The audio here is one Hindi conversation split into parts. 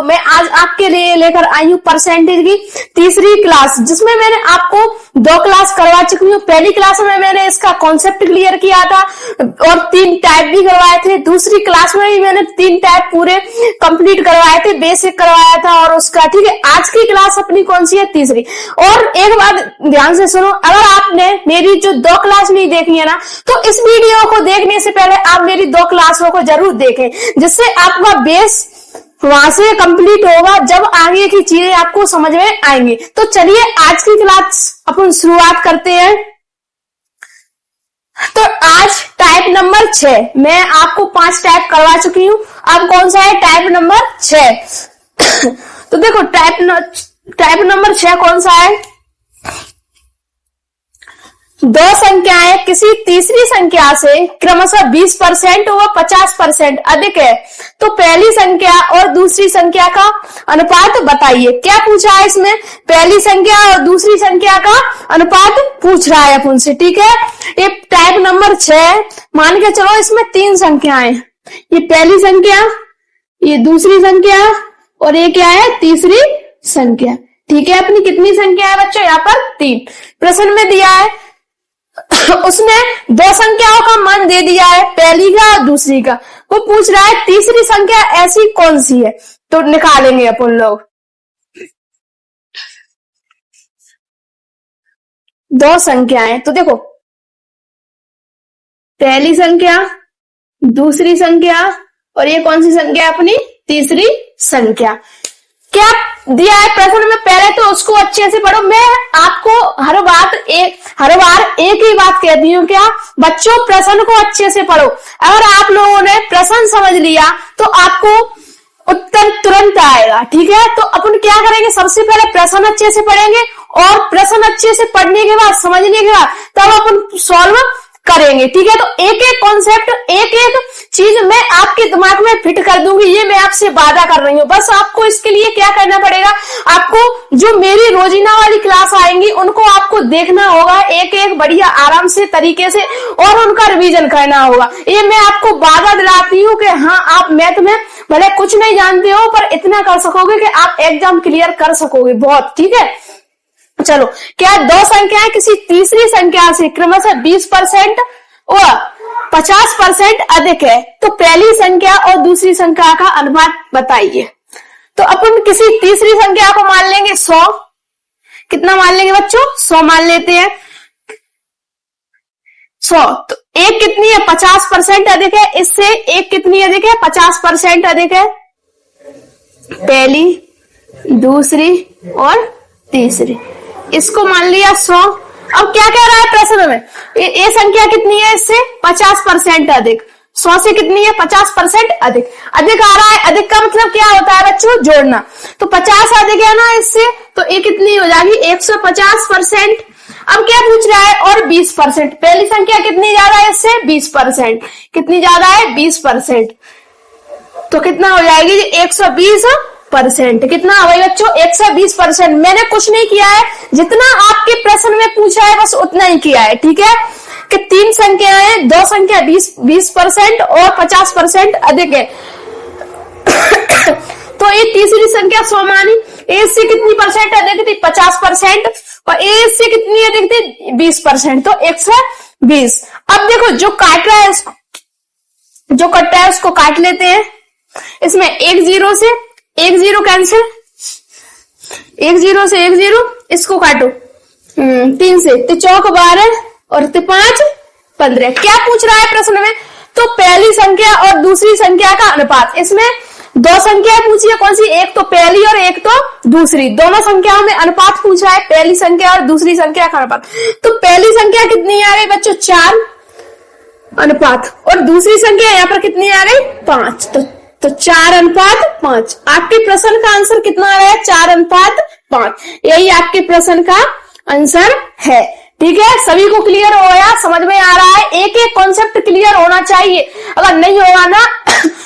मैं आज आपके लिए लेकर आई हूँ परसेंटेज की तीसरी क्लास, जिसमें मैंने आपको 2 क्लास करवा चुकी हूँ। पहली क्लास में मैंने इसका कॉन्सेप्ट क्लियर किया था और 3 टाइप भी करवाए थे। दूसरी क्लास में भी मैंने 3 टाइप पूरे कंप्लीट करवाए थे, बेसिक करवाया था और उसका, ठीक है। आज की क्लास अपनी कौन सी है? तीसरी। और एक बात ध्यान से सुनो, अगर आपने मेरी जो 2 क्लास नहीं देखी है ना, तो इस वीडियो को देखने से पहले आप मेरी 2 क्लासों को जरूर देखें, जिससे आपका बेस वहां से कंप्लीट होगा, जब आगे की चीजें आपको समझ में आएंगी। तो चलिए आज की क्लास अपन शुरुआत करते हैं। तो आज टाइप नंबर 6, मैं आपको 5 टाइप करवा चुकी हूँ। अब कौन सा है? Type number 6। तो देखो टाइप नंबर 6 कौन सा है? 2 संख्याएं किसी तीसरी संख्या से क्रमशः 20% व 50% अधिक है, तो पहली संख्या और दूसरी संख्या का अनुपात बताइए। क्या पूछा है इसमें? पहली संख्या और दूसरी संख्या का अनुपात पूछ रहा है अपन से, ठीक है। ये टाइप नंबर 6, मान के चलो इसमें 3 संख्याएं, ये पहली संख्या, ये दूसरी संख्या और ये क्या है? तीसरी संख्या, ठीक है। अपनी कितनी संख्या है बच्चों? यहाँ पर 3 प्रश्न में दिया है। उसमें 2 संख्याओं का मान दे दिया है, पहली का और दूसरी का। वो पूछ रहा है तीसरी संख्या ऐसी कौन सी है, तो निकालेंगे अपन लोग। 2 संख्याएं, तो देखो पहली संख्या, दूसरी संख्या और ये कौन सी संख्या है? अपनी तीसरी संख्या। क्या दिया है प्रश्न में? पहले तो उसको अच्छे से पढ़ो। मैं आपको हर बार एक ही बात कहती हूँ, क्या बच्चों? प्रश्न को अच्छे से पढ़ो। अगर आप लोगों ने प्रश्न समझ लिया तो आपको उत्तर तुरंत आएगा, ठीक है। तो अपन क्या करेंगे? सबसे पहले प्रश्न अच्छे से पढ़ेंगे और प्रश्न अच्छे से पढ़ने के बाद, समझने के बाद तब अपन सॉल्व करेंगे, ठीक है। तो एक एक कॉन्सेप्ट, एक एक चीज मैं आपके दिमाग में फिट कर दूंगी, ये मैं आपसे वादा कर रही हूँ। बस आपको इसके लिए क्या करना पड़ेगा? आपको जो मेरी रोजीना वाली क्लास आएंगी उनको आपको देखना होगा, एक एक बढ़िया आराम से तरीके से, और उनका रिवीजन करना होगा। ये मैं आपको वादा दिलाती हूँ कि हाँ, आप मैथ में भले कुछ नहीं जानते हो पर इतना कर सकोगे कि आप एग्जाम क्लियर कर सकोगे बहुत, ठीक है। चलो, क्या 2 संख्याएं किसी तीसरी संख्या से क्रमशः 20% और 50% अधिक है, तो पहली संख्या और दूसरी संख्या का अनुपात बताइए। तो अपन किसी तीसरी संख्या को मान लेंगे 100। कितना मान लेंगे बच्चों? 100 मान लेते हैं। 100, तो एक कितनी है? 50% अधिक है। इससे एक कितनी अधिक है? 50% अधिक है। पहली, दूसरी और तीसरी, इसको मान लिया 100। अब क्या कह रहा है प्रश्न में? ये संख्या कितनी है? इससे 50% अधिक। 100 से कितनी है? 50% अधिक। अधिक आ रहा है, अधिक का मतलब क्या होता है बच्चों? जोड़ना। तो 50 अधिक है ना इससे, तो ये कितनी हो जाएगी? 150%। अब क्या पूछ रहा है? और 20%। पहली संख्या कितनी ज्यादा है इससे? 20%। कितनी ज्यादा है? 20%। तो कितना हो जाएगी? 120%। कितना हो गया बच्चों? 120%। मैंने कुछ नहीं किया है, जितना आपके प्रश्न में पूछा है बस उतना ही किया है, ठीक है। कि 3 संख्याएं, 2 संख्या 20% और 50% अधिक है। तो ये तीसरी संख्या 100 मानी। ए से कितनी परसेंट अधिक थी? 50%। और ए से कितनी अधिक थी? 20%। तो 120। अब देखो जो काट रहा है, जो कट रहा है उसको काट लेते हैं। इसमें 1 0 से 1 0 कैंसिल, 1 0 से 1 0, इसको काटो 3 से, 3 चौक 12 और 5 15। क्या पूछ रहा है प्रश्न में? तो पहली संख्या और दूसरी संख्या का अनुपात। इसमें 2 संख्या पूछी है, कौन सी? एक तो पहली और एक तो दूसरी। दोनों संख्याओं में अनुपात पूछा है, पहली संख्या और दूसरी संख्या का अनुपात। तो पहली संख्या कितनी आ गई बच्चों? 4 अनुपात, और दूसरी संख्या यहाँ पर कितनी आ गई? 5। तो 4:5। आपके प्रश्न का आंसर कितना आ रहा है? 4:5। यही आपके प्रश्न का आंसर है, ठीक है। सभी को क्लियर हो गया? समझ में आ रहा है? एक एक कॉन्सेप्ट क्लियर होना चाहिए। अगर नहीं होगा ना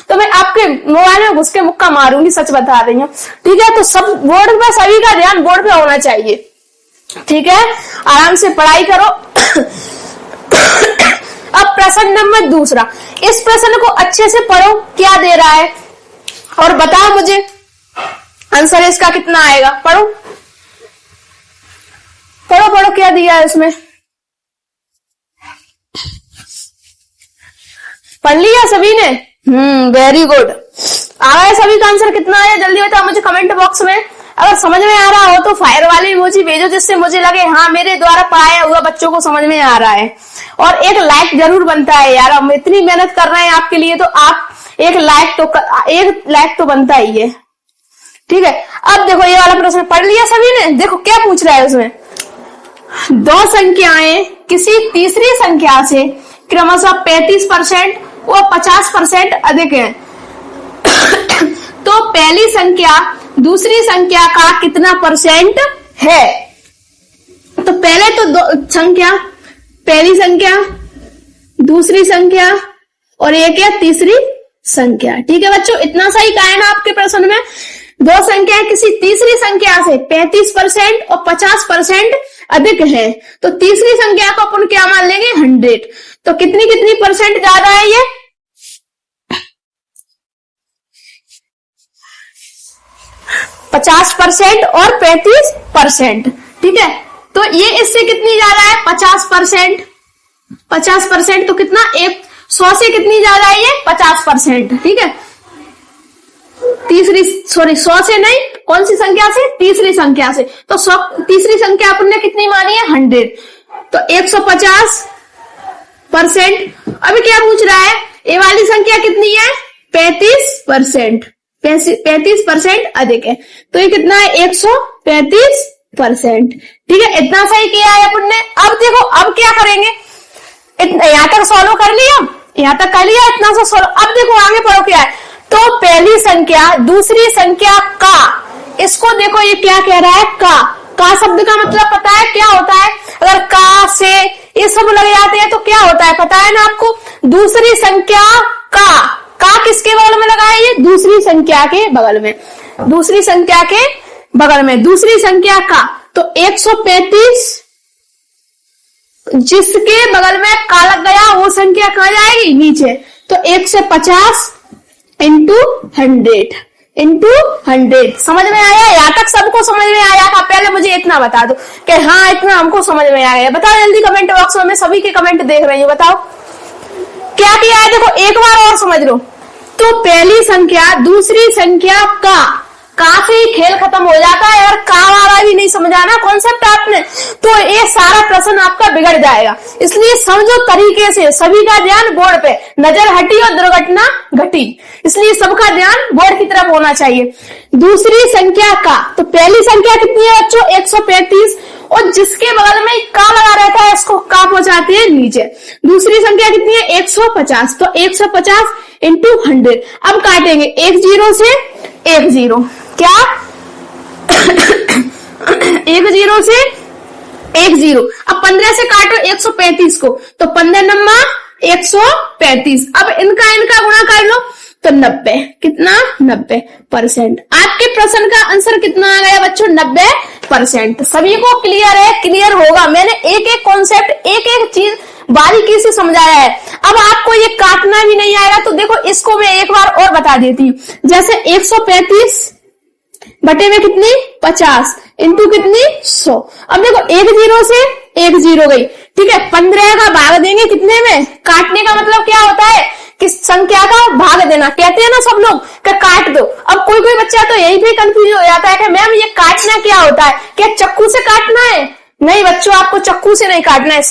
तो मैं आपके मोबाइल में घुस के मुक्का मारूंगी, सच बता रही हूँ, ठीक है। तो सब बोर्ड पे, सभी का ध्यान बोर्ड पे होना चाहिए, ठीक है। आराम से पढ़ाई करो। अब प्रश्न नंबर 2। इस प्रश्न को अच्छे से पढ़ो, क्या दे रहा है और बताओ मुझे। आंसर इसका कितना आएगा? पढ़ो पढ़ो पढ़ो, क्या दिया है इसमें? पढ़ लिया सभी ने? Very good. आ रहा है सभी का आंसर कितना आया? जल्दी बताओ मुझे कमेंट बॉक्स में। अगर समझ में आ रहा हो तो फायर वाली इमोजी भेजो, जिससे मुझे लगे हाँ मेरे द्वारा पढ़ाया हुआ बच्चों को समझ में आ रहा है। और एक लाइक जरूर बनता है यार, हम इतनी मेहनत कर रहे हैं आपके लिए, तो आप एक लाइक तो बनता ही है। ठीक है, अब देखो ये वाला प्रश्न पढ़ लिया सभी ने? देखो क्या पूछ रहा है उसमें, दो संख्याएं किसी तीसरी संख्या से क्रमशः 35% और 50% अधिक है, तो पहली संख्या दूसरी संख्या का कितना परसेंट है? तो पहले तो दो संख्या, पहली संख्या, दूसरी संख्या और एक है तीसरी संख्या। ठीक है बच्चों, इतना सही कहा है ना आपके प्रश्न में? दो संख्याएं किसी तीसरी संख्या से 35% और 50% अधिक है, तो तीसरी संख्या को अपन क्या मान लेंगे? 100। तो कितनी कितनी परसेंट ज्यादा है ये? 50% और 35%। ठीक है, तो ये इससे कितनी ज्यादा है? 50%। 50% तो कितना? 100 से कितनी ज्यादा है ये? 50%। ठीक है, सॉरी 100 से नहीं, कौन सी संख्या से? तीसरी संख्या से। तो तीसरी संख्या अपन ने कितनी मानी है? 100। तो 150%। अभी क्या पूछ रहा है? ये वाली संख्या कितनी है? 35%। 35% अधिक है, तो ये कितना है? 135%। ठीक है, इतना सही किया है अपन ने। अब देखो अब क्या करेंगे, यहां तक सॉल्व कर लिया, यहां तक कर लिया, इतना सा सॉल्व। अब देखो आगे पढ़ो क्या है। तो पहली संख्या दूसरी संख्या का, इसको देखो ये क्या कह रहा है? का शब्द का मतलब पता है क्या होता है? अगर का से ये सब लग जाते हैं तो क्या होता है पता है ना आपको? दूसरी संख्या का किसके बगल में लगा है? ये दूसरी संख्या के बगल में, दूसरी संख्या के बगल में, दूसरी संख्या का। तो 135 जिसके बगल में का लग गया वो संख्या कहाँ जाएगी? नीचे। तो 150 इंटू 100 समझ में आया? यहाँ तक सबको समझ में आया था? पहले मुझे इतना बता दो कि हाँ इतना हमको समझ में आ गया। बताओ जल्दी कमेंट बॉक्स में, मैं सभी के कमेंट देख रही हूँ। बताओ क्या किया है? देखो एक बार और समझ लो। तो पहली संख्या दूसरी संख्या का से ही खेल खत्म हो जाता है। अगर का वाला भी नहीं समझा ना कॉन्सेप्ट आपने, तो ये सारा प्रश्न आपका बिगड़ जाएगा। इसलिए समझो तरीके से, सभी का ध्यान बोर्ड पे, नजर हटी और दुर्घटना घटी, इसलिए सबका ध्यान बोर्ड की तरफ होना चाहिए। दूसरी संख्या का, तो पहली संख्या कितनी है बच्चों? 135, और जिसके बगल में का लगा रहता है इसको का पहुंचाते हैं नीचे। दूसरी संख्या कितनी है? 150। तो 150 इंटू 100। अब काटेंगे 1 0 से 1 0, क्या 1 0 से 1 0। अब 15 से काटो 135 को, तो 15 नम्मा 135। अब इनका गुणा कर लो तो 90। कितना? 90%। आपके प्रश्न का आंसर कितना आ गया बच्चों? 90%। सभी को क्लियर है? क्लियर होगा। मैंने एक एक कॉन्सेप्ट, एक एक चीज बारीकी से समझाया है। अब आपको ये काटना भी नहीं आएगा, तो देखो इसको मैं एक बार और बता देती हूँ। जैसे 135 बटे में कितनी? 50 इंटू कितनी? 100। अब देखो 1 0 से 1 0 गई। ठीक है, 15 का भाग देंगे कितने में? काटने का मतलब क्या होता है? किस संख्या का भाग देना। कहते हैं ना सब लोग कि काट दो। अब कोई कोई बच्चा तो यही भी कंफ्यूज हो जाता है कि मैम ये काटना क्या होता है? क्या चक्कू से काटना है? नहीं बच्चों, आपको चक्कू से नहीं काटना है।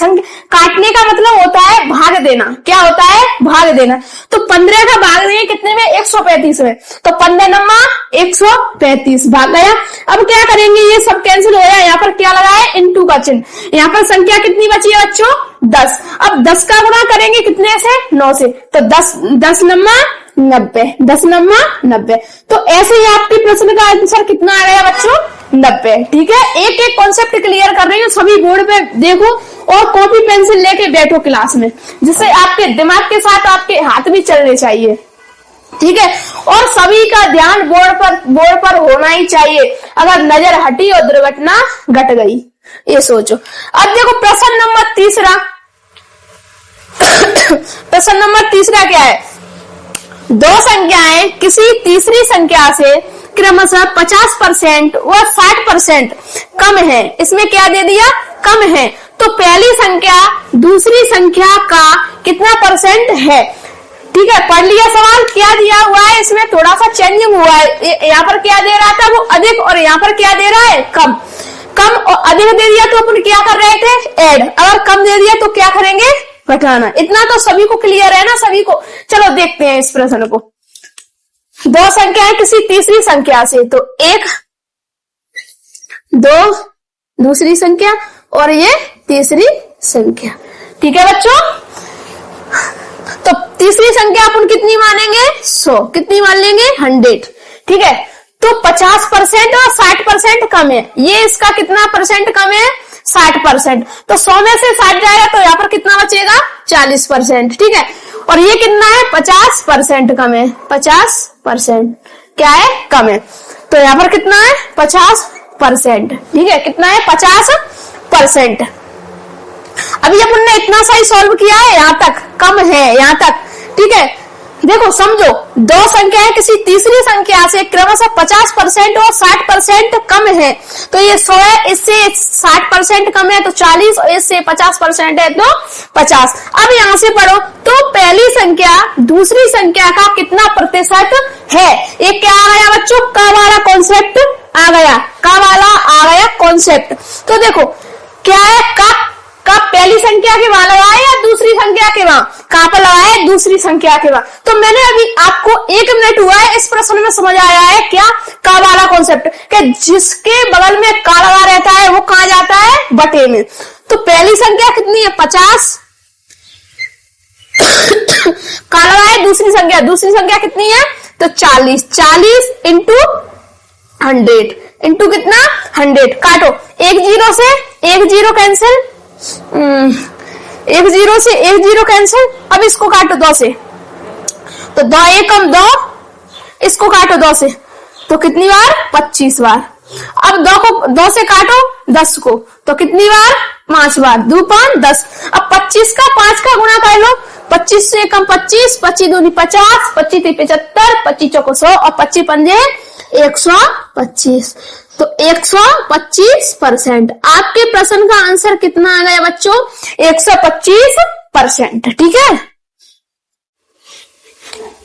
काटने का मतलब होता है भाग देना। क्या होता है? भाग देना। तो 15 का भाग देंगे कितने में? 135 में। तो 15 नम्मा 135 भाग गया। अब क्या करेंगे? ये सब कैंसिल हो गया। यहाँ पर क्या लगा है? इंटू का चिन्ह। यहाँ पर संख्या कितनी बची है बच्चों? 10। अब 10 का गुणा करेंगे कितने से? 9 से। तो 10 नम्मा 90। 10 नम्मा 90। तो ऐसे ही आपके प्रश्न का आंसर कितना आ गया बच्चों? 90। ठीक है, एक एक कॉन्सेप्ट क्लियर कर रही हूँ। सभी बोर्ड पे देखो और कॉपी पेंसिल लेके बैठो क्लास में, जिससे आपके दिमाग के साथ आपके हाथ भी चलने चाहिए। ठीक है, और सभी का ध्यान बोर्ड पर होना ही चाहिए। अगर नजर हटी और दुर्घटना घट गई, ये सोचो। अब देखो प्रश्न नंबर तीसरा। प्रश्न नंबर तीसरा क्या है? दो संख्याएं किसी तीसरी संख्या से क्रमशः 50% व 60% कम है। इसमें क्या दे दिया, कम है। तो पहली संख्या दूसरी संख्या का कितना परसेंट है। ठीक है, पढ़ लिया सवाल। क्या दिया हुआ है, इसमें थोड़ा सा चेंजिंग हुआ है। यहाँ पर क्या दे रहा था वो अधिक, और यहाँ पर क्या दे रहा है कम। कम और अधिक दे दिया तो अपन क्या कर रहे थे, ऐड। अगर कम दे दिया तो क्या करेंगे, घटाना। इतना तो सभी को क्लियर है ना, सभी को। चलो देखते हैं इस प्रश्न को। दो संख्याएं किसी तीसरी संख्या से, तो 1 2 दूसरी संख्या और ये तीसरी संख्या। ठीक है बच्चों, तो तीसरी संख्या अपन कितनी मानेंगे, 100। कितनी मान लेंगे, 100। ठीक है, तो 50% और 60% कम है। ये इसका कितना परसेंट कम है, 60%। तो 100 में से 60 जाएगा तो यहाँ पर कितना बचेगा, 40%। ठीक है, और ये कितना है, 50% कम है। 50% क्या है, कम है। तो यहाँ पर कितना है, 50%। ठीक है, कितना है, 50%। अभी अपन ने इतना सा ही सॉल्व किया है, यहाँ तक कम है, यहाँ तक। ठीक है, देखो समझो, दो संख्याएं किसी तीसरी संख्या से क्रमशः 50% और 60% कम है। तो ये 100 है, इससे 60% कम है तो 40, और इससे 50% है तो 50। अब यहां से पढ़ो, तो पहली संख्या दूसरी संख्या का कितना प्रतिशत है। ये क्या आ गया बच्चों, का वाला कॉन्सेप्ट आ गया, का वाला आ गया कॉन्सेप्ट। तो देखो क्या है, का पहली संख्या के वहां लगाया या दूसरी संख्या के वहां, कहां पर लगाया, दूसरी संख्या के वहां। तो मैंने अभी आपको 1 मिनट हुआ है, इस प्रश्न में समझ आया है क्या, का वाला कॉन्सेप्ट, कि जिसके बगल में का लगा रहता है वो कहां जाता है, बटे में। तो पहली संख्या कितनी है, 50 का लगाया, दूसरी संख्या कितनी है, तो 40 इंटू 100 इंटू कितना, 100। काटो, 1 0 से 1 0 कैंसिल, 1 0 से 1 0 कैंसिल। अब इसको काटो 2 से, तो 2 1 कम 2, इसको काटो 2 से, तो कितनी बार, 25 बार। अब 2 को 2 से काटो 10 को, तो कितनी बार, 5 बार। 2 5 10। अब 25 का 5 का गुणा कर लो, 25 से कम 25, 25 दूनी 50, 25 3 75, 25 चौको 100 और 25 पंजे 125। तो 125%। आपके प्रश्न का आंसर कितना आ गया बच्चों, 125%। ठीक है,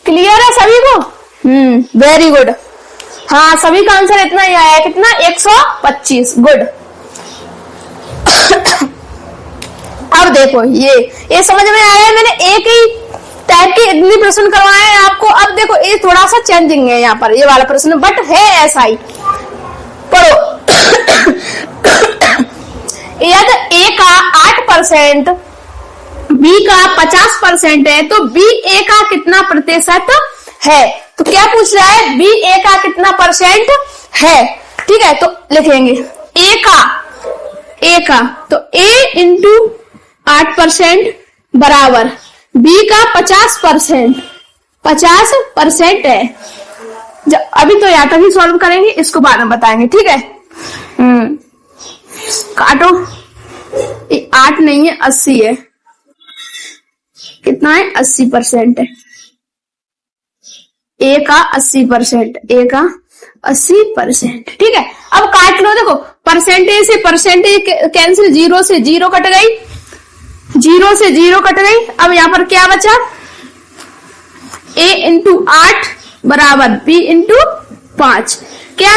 क्लियर है सभी को, वेरी गुड। हाँ, सभी का आंसर इतना ही आया है, कितना, 125। गुड। अब देखो, ये समझ में आया, मैंने एक ही टाइप के इतने प्रश्न करवाए हैं आपको। अब देखो ये थोड़ा सा चेंजिंग है यहाँ पर, ये वाला प्रश्न, बट है ऐसा ही। पढ़ो, यदि A का 8%, B का 50% है, तो B A का कितना प्रतिशत है। तो क्या पूछ रहा है, B A का कितना परसेंट है। ठीक है, तो लिखेंगे A का तो A इंटू 8% बराबर B का 50% है। अभी तो यहाँ तक ही सॉल्व करेंगे, इसको बाद में बताएंगे। ठीक है, काटो, 8 नहीं है, 80 है। कितना है, 80% है। A का 80%, A का 80%। ठीक है, अब काट लो। देखो, परसेंटेज से परसेंटेज कैंसिल, 0 से 0 कट गई, 0 से 0 कट गई। अब यहाँ पर क्या बचा, A इंटू 8 बराबर B इंटू 5। क्या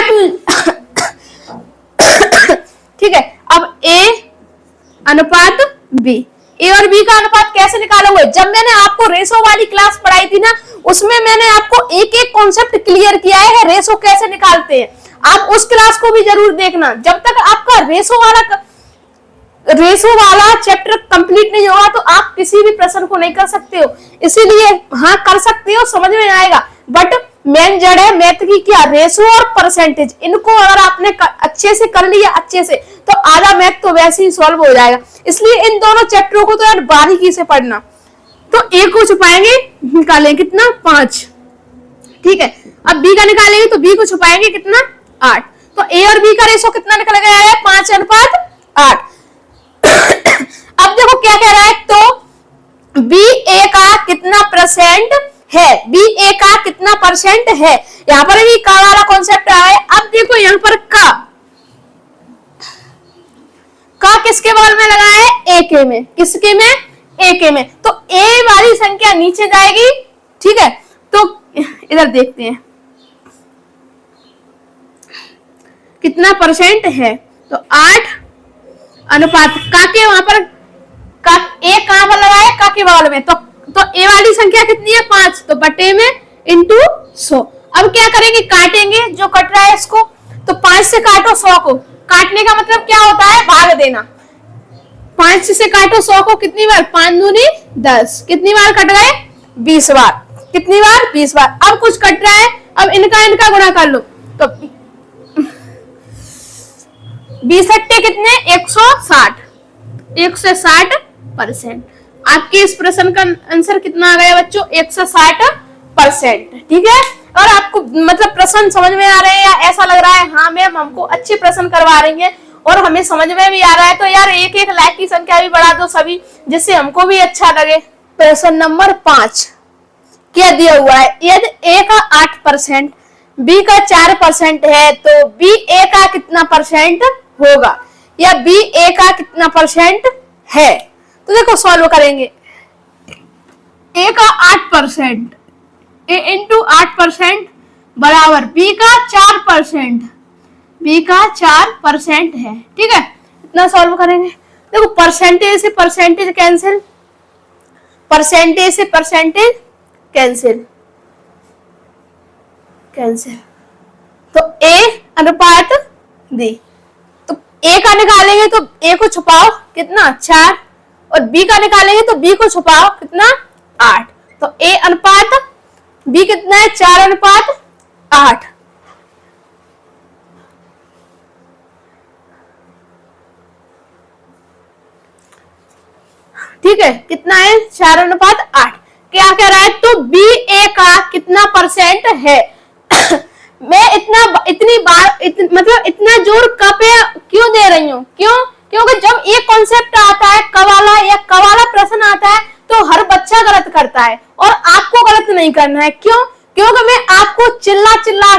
ठीक है, अब A अनुपात B। A और B का अनुपात कैसे निकालोगे। जब मैंने आपको रेशो वाली क्लास पढ़ाई थी ना, उसमें मैंने आपको एक एक कॉन्सेप्ट क्लियर किया है, रेशो कैसे निकालते हैं। आप उस क्लास को भी जरूर देखना। जब तक आपका रेशो वाला चैप्टर कंप्लीट नहीं होगा तो आप किसी भी प्रश्न को नहीं कर सकते हो। इसीलिए हाँ, कर सकते हो, समझ में आएगा, बट मेन जड़ है मैथ की क्या, रेशो और परसेंटेज। इनको अगर आपने अच्छे से कर लिया, अच्छे से, तो आधा मैथ तो वैसे ही सॉल्व हो जाएगा। इसलिए इन दोनों चैप्टरों को तो यार बारीकी से पढ़ना। तो A को छुपाएंगे, निकालेंगे कितना, 5। ठीक है, अब B का निकालेंगे तो B को छुपाएंगे कितना, 8। तो A और B का रेशो कितना निकल गया है, 5:8। अब देखो क्या कह रहा है, तो B A का कितना परसेंट है, बी ए का कितना परसेंट है। यहाँ पर भी का वाला कॉन्सेप्ट आया है। अब देखो यहाँ पर का किसके बगल में लगा है, ए के में, किसके में, ए के में, तो ए वाली संख्या नीचे जाएगी, ठीक है। तो इधर देखते हैं कितना परसेंट है, तो 8 अनुपात का के वहां पर का ए कहां पर लगा है, का के बगल में, तो ए वाली संख्या कितनी है 5, तो बटे में इंटू 100। अब क्या करेंगे, काटेंगे जो कट रहा है इसको, तो 5 से काटो 100 को, काटने का मतलब क्या होता है, भाग देना। 5 से काटो 100 को कितनी बार, 5 दूनी 10, कितनी बार कट गए, 20 बार, कितनी बार, 20 बार। अब कुछ कट रहा है, अब इनका गुणा कर लो, तो 20 अट्टे कितने, 160, 160%। आपके इस प्रश्न का आंसर कितना आ गया बच्चों, 160%, ठीक है। और आपको मतलब प्रश्न समझ में आ रहे हैं या ऐसा लग रहा है हाँ मैम हमको अच्छे प्रश्न करवा रही हैं और हमें समझ में भी आ रहा है, तो यार एक लाख की संख्या भी बढ़ा दो सभी, जिससे हमको भी अच्छा लगे। प्रश्न नंबर 5 क्या दिया हुआ है, यदि ए का 8%, बी का 4% है, तो बी ए का कितना परसेंट होगा, या बी ए का कितना परसेंट है। तो देखो सॉल्व करेंगे, ए का 8%, ए इंटू 8% बराबर बी का 4%, बी का 4% है, ठीक है। इतना सॉल्व करेंगे, देखो परसेंटेज से परसेंटेज कैंसिल, परसेंटेज से परसेंटेज कैंसिल, कैंसिल, तो ए अनुपात बी, तो ए का निकालेंगे तो ए को छुपाओ कितना 4, और बी का निकालेंगे तो बी को छुपाओ कितना 8, तो ए अनुपात बी कितना है, 4 अनुपात 8। ठीक है, कितना है, 4 अनुपात 8। क्या कह रहा है, तो बी ए का कितना परसेंट है। मैं मतलब इतना जोर क पे क्यों दे रही हूँ, क्योंकि जब एक कॉन्सेप्ट आता है कवाला या कवाला प्रश्न आता है तो हर बच्चा गलत करता है और आपको गलत नहीं करना है। क्योंकि मैं आपको चिल्ला चिल्ला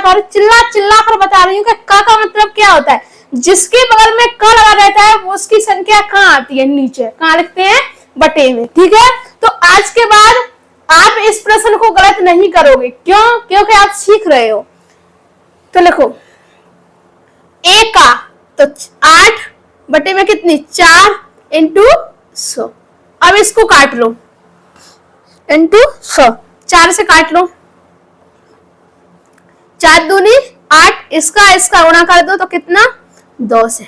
कर बता रही हूँ कि का मतलब क्या होता है। जिसके बगल में क लगा रहता है वो उसकी संख्या कहाँ आती है, नीचे, कहाँ लिखते हैं, बटे में, ठीक है। तो आज के बाद आप इस प्रश्न को गलत नहीं करोगे, क्योंकि आप सीख रहे हो। तो लिखो ए का तो 8 बटे में कितनी 4 इंटू 100। अब इसको काट लो, इंटू 100, 4 से काट लो, 4 दूनी 8, इसका गुणा कर दो तो कितना 2 से,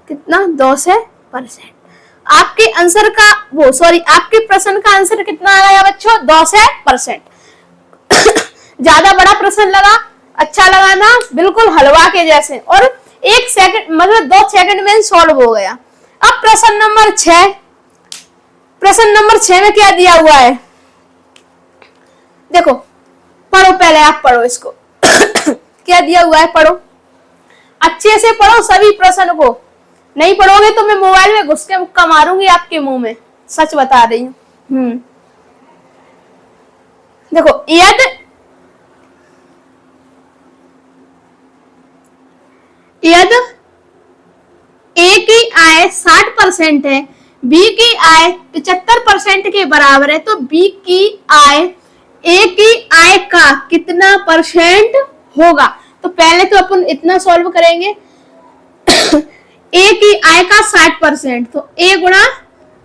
कितना 2 से परसेंट। आपके आंसर का आपके प्रश्न का आंसर कितना आ गया बच्चों, 2 से परसेंट। ज्यादा बड़ा प्रश्न लगा, अच्छा लगा ना, बिल्कुल हलवा के जैसे, और 1 सेकंड मतलब 2 सेकंड में सॉल्व हो गया। अब प्रश्न नंबर 6, प्रश्न नंबर 6 में क्या दिया हुआ है, देखो पढ़ो, पहले आप पढ़ो इसको। क्या दिया हुआ है, पढ़ो, अच्छे से पढ़ो सभी प्रश्न को। नहीं पढ़ोगे तो मैं मोबाइल में घुस के मुक्का मारूंगी आपके मुंह में, सच बता रही हूँ। देखो यदि ए की आय 60% है, बी की आय 75% के बराबर है, तो बी की आय ए की आय का कितना परसेंट होगा। तो पहले तो अपन इतना सॉल्व करेंगे। ए की आय का 60%, तो ए गुणा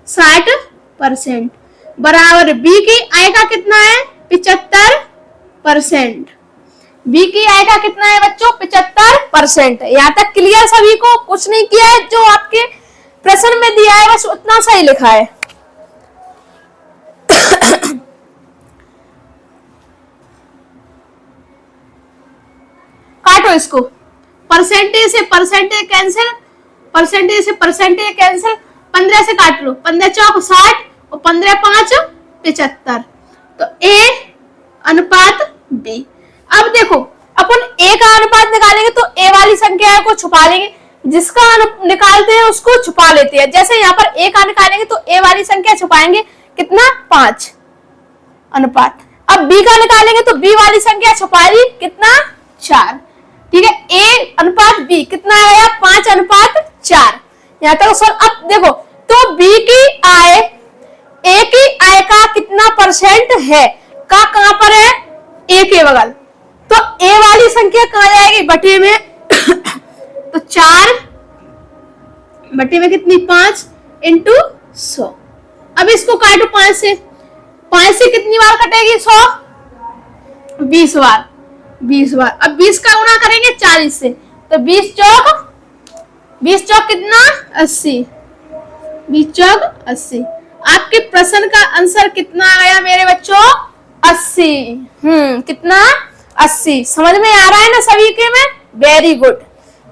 60% बराबर बी की आय का कितना है 75%। बी की आय का कितना है बच्चों 75%। यहाँ तक क्लियर सभी को, कुछ नहीं किया है, जो आपके प्रश्न में दिया है बस उतना सही लिखा है। काटो इसको, परसेंटेज से परसेंटेज कैंसिल, परसेंटेज से परसेंटेज कैंसिल, 15 से काट लो, 15 चौक 60 और 15 5 75, तो ए अनुपात बी। अब देखो अपन ए का अनुपात निकालेंगे तो ए वाली संख्या को छुपा लेंगे, जिसका निकालते हैं उसको छुपा लेते हैं। जैसे यहाँ पर ए का निकालेंगे तो ए वाली संख्या छुपाएंगे, कितना 5 अनुपात अब बी का निकालेंगे तो बी वाली संख्या छुपा ली, कितना 4। ठीक है, ए अनुपात बी कितना आया 5:4। यहां तक सर। अब देखो तो बी की आय ए की आय का कितना परसेंट है, का कहां पर है, ए के बगल। तो ए वाली संख्या कहां जाएगी, बटे में तो 4 बटे में कितनी 5 इंटू 100। अब इसको काटो 5 से, 5 से कितनी बार कटेगी 100, 20 बार, 20 बार। अब 20 का गुणा करेंगे 40 से, तो 20 चौक कितना 80, 20 चौक 80। आपके प्रश्न का आंसर कितना आया मेरे बच्चों, 80। कितना 80। समझ में आ रहा है ना सभी के में, वेरी गुड।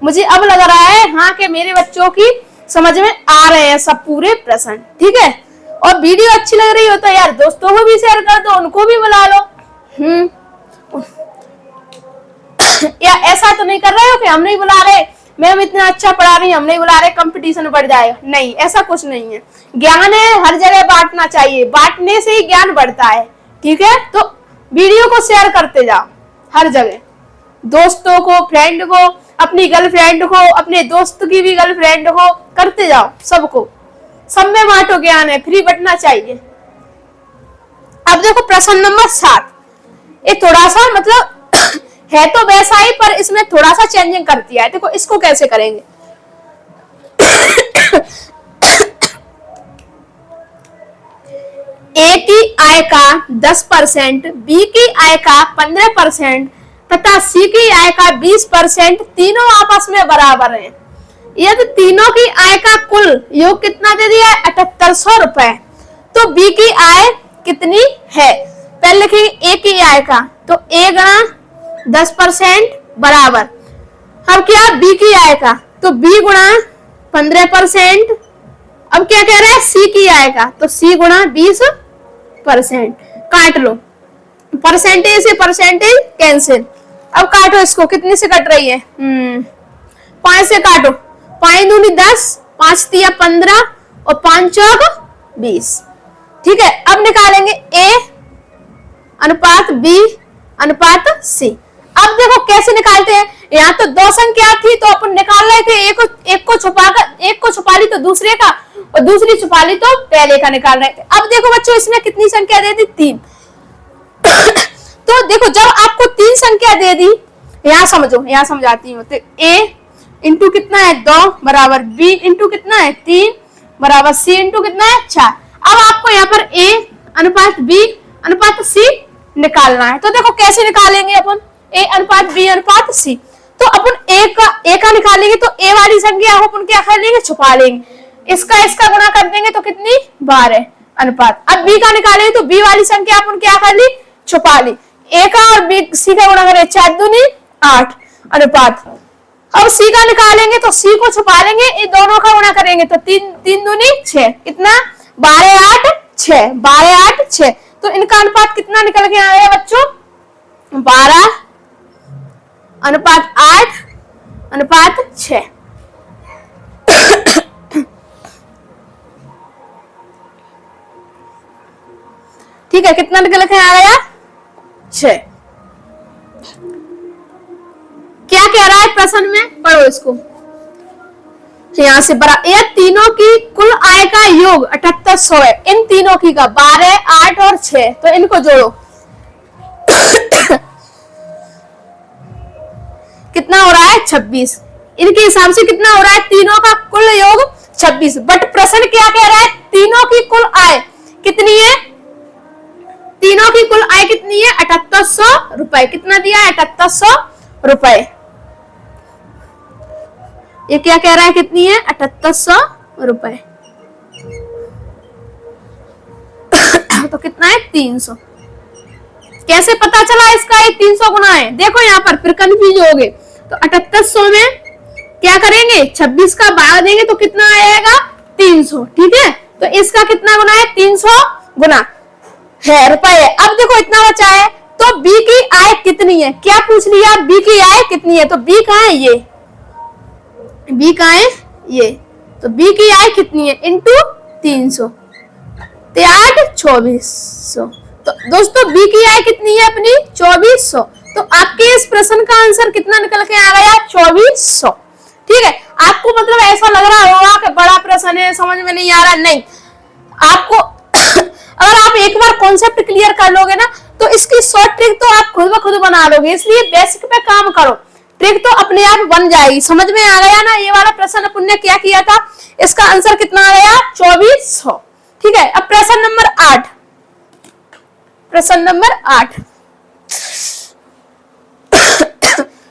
मुझे अब लग रहा है हाँ कि मेरे बच्चों की समझ में आ रहे हैं सब पूरे प्रश्न। ठीक है, और वीडियो अच्छी लग रही हो तो यार दोस्तों को भी शेयर कर दो, उनको भी बुला लो। या ऐसा तो नहीं कर रहे हो कि हम नहीं बुला रहे, मैम इतना अच्छा पढ़ा रही, हम नहीं बुला रहे, कंपटीशन बढ़ जाएगा। नहीं, ऐसा कुछ नहीं है। ज्ञान है हर जगह बांटना चाहिए, बांटने से ही ज्ञान बढ़ता है। ठीक है, तो वीडियो को शेयर करते जाओ हर जगह, दोस्तों को, फ्रेंड को, अपनी गर्लफ्रेंड को, अपने दोस्त की भी गर्लफ्रेंड को, करते जाओ सबको, सब में बांटो ज्ञान है, फ्री बंटना चाहिए। अब देखो प्रश्न नंबर 7, ये थोड़ा सा मतलब है तो वैसा ही, पर इसमें थोड़ा सा चेंजिंग कर दिया है। देखो इसको कैसे करेंगे। ए की आय का 10%, बी की आय का 15% तथा सी की आय का 20% तीनों आपस में बराबर हैं। यदि तीनों की आय का कुल योग कितना दे दिया है 7800 रुपए, तो बी की आय कितनी है। पहले लिखेंगे ए की आय का, तो ए गुणा 10% बराबर, अब क्या बी की आय का, तो बी गुणा 15%। अब क्या कह रहा है सी की आय का, तो सी गुणा 20%। काट लो, परसेंटेज से परसेंटेज कैंसिल। अब काटो इसको, कितने से कट रही है 5 से काटो, 5 दूनी 10, 5 तिया 15 और 5 चौक 20। ठीक है, अब निकालेंगे ए अनुपात बी अनुपात सी। अब देखो कैसे निकालते हैं, यहाँ तो दो संख्या थी तो अपन निकाल रहे थे, एक को छुपा ली तो दूसरे का, और दूसरी छुपा ली तो पहले का निकाल रहे थे। अब देखो बच्चों इसमें कितनी संख्या दे दी 3। तो देखो जब आपको 3 संख्या दे दी, यहाँ समझो, यहाँ समझाती हूँ, तो a इंटू कितना है 2 बराबर b इंटू कितना है 3 बराबर c इंटू कितना है 4। अब आपको यहाँ पर a अनुपात b अनुपात c निकालना है। तो देखो कैसे निकालेंगे अपन, a अनुपात b अनुपात c। तो अपन a का निकालेंगे तो a वाली संख्या अपन क्या कर लेंगे, छुपा लेंगे, इसका गुणा कर देंगे तो कितनी 12 अनुपात। अब b का निकालेंगे तो b वाली संख्या अपन क्या कर ली, छुपा ली, a का और b c का गुणा करें 4 दूनी 8 अनुपात। अब c का निकालेंगे तो c को छुपा लेंगे, ये दोनों का गुणा करेंगे तो 3 दूनी 6, कितना 12 8 6, 12 8 6। तो इनका अनुपात कितना निकल के आया बच्चों, 12 अनुपात 8 अनुपात 6। ठीक है, कितना निकल के आ गया 6। क्या कह रहा है प्रश्न में, पढ़ो इसको यहां से बड़ा। यह तीनों की कुल आय का योग 7800 है, इन तीनों की का 12 8 और 6, तो इनको जोड़ो कितना हो रहा है 26। इनके हिसाब से कितना हो रहा है, तीनों का कुल योग 26। बट प्रश्न क्या कह रहा है, तीनों की कुल आय कितनी है, तीनों की कुल आय कितनी है 7800 रुपए। कितना दिया है 7800 रुपए। ये क्या कह रहा है, कितनी है 7800 रुपए। तो कितना है 300। कैसे पता चला इसका, ये 300 गुना है। देखो यहाँ पर फिर कंफ्यूज हो गए। तो 7800 में क्या करेंगे, 26 का बढ़ा देंगे तो कितना आएगा 300। ठीक है, तो इसका कितना गुना है 300 गुना है रुपए। अब देखो इतना बचा है, तो बी की आय कितनी है, क्या पूछ लिया, बी की आय कितनी है। तो बी कहाँ है, ये बी कहाँ है, ये। तो बी की आय कितनी है इंटू 300, 8 2400। तो दोस्तों बी की आय कितनी है अपनी 2400। तो आपके इस प्रश्न का आंसर कितना निकल के आ गया 2400। ठीक है, आपको मतलब ऐसा लग रहा होगा कि बड़ा प्रश्न है, समझ में नहीं आ रहा, नहीं आपको अगर आप एक बार कॉन्सेप्ट क्लियर कर लोगे ना तो इसकी शॉर्ट ट्रिक तो आप खुद ब खुद बना लोगे। इसलिए बेसिक पे काम करो, ट्रिक तो अपने आप बन जाएगी। समझ में आ गया ना ये वाला प्रश्न अपन ने क्या किया था, इसका आंसर कितना आ गया 2400। ठीक है, अब प्रश्न नंबर 8, प्रश्न नंबर 8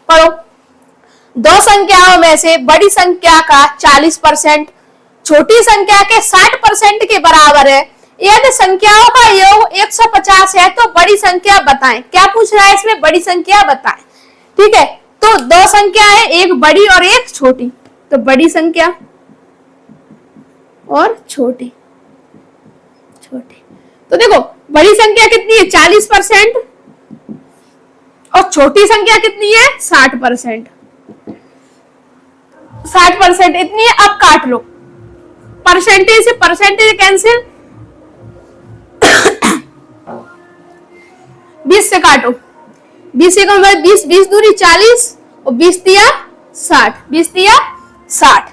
पढ़ो। दो संख्याओं में से बड़ी संख्या का 40% छोटी संख्या के 60% के बराबर है। यदि संख्याओं का योग 150 है तो बड़ी संख्या बताएं। क्या पूछ रहा है इसमें, बड़ी संख्या बताएं। ठीक है, तो दो संख्या है, एक बड़ी और एक छोटी। तो बड़ी संख्या और छोटी, छोटी। तो देखो बड़ी संख्या कितनी है 40% और छोटी संख्या कितनी है 60%। 60% इतनी है। अब काट लो, परसेंटेज से परसेंटेज कैंसिल, 20 से काटो, 20 से कम 20, 20 दूरी 40 और 20 दिया 60, 20 दिया 60।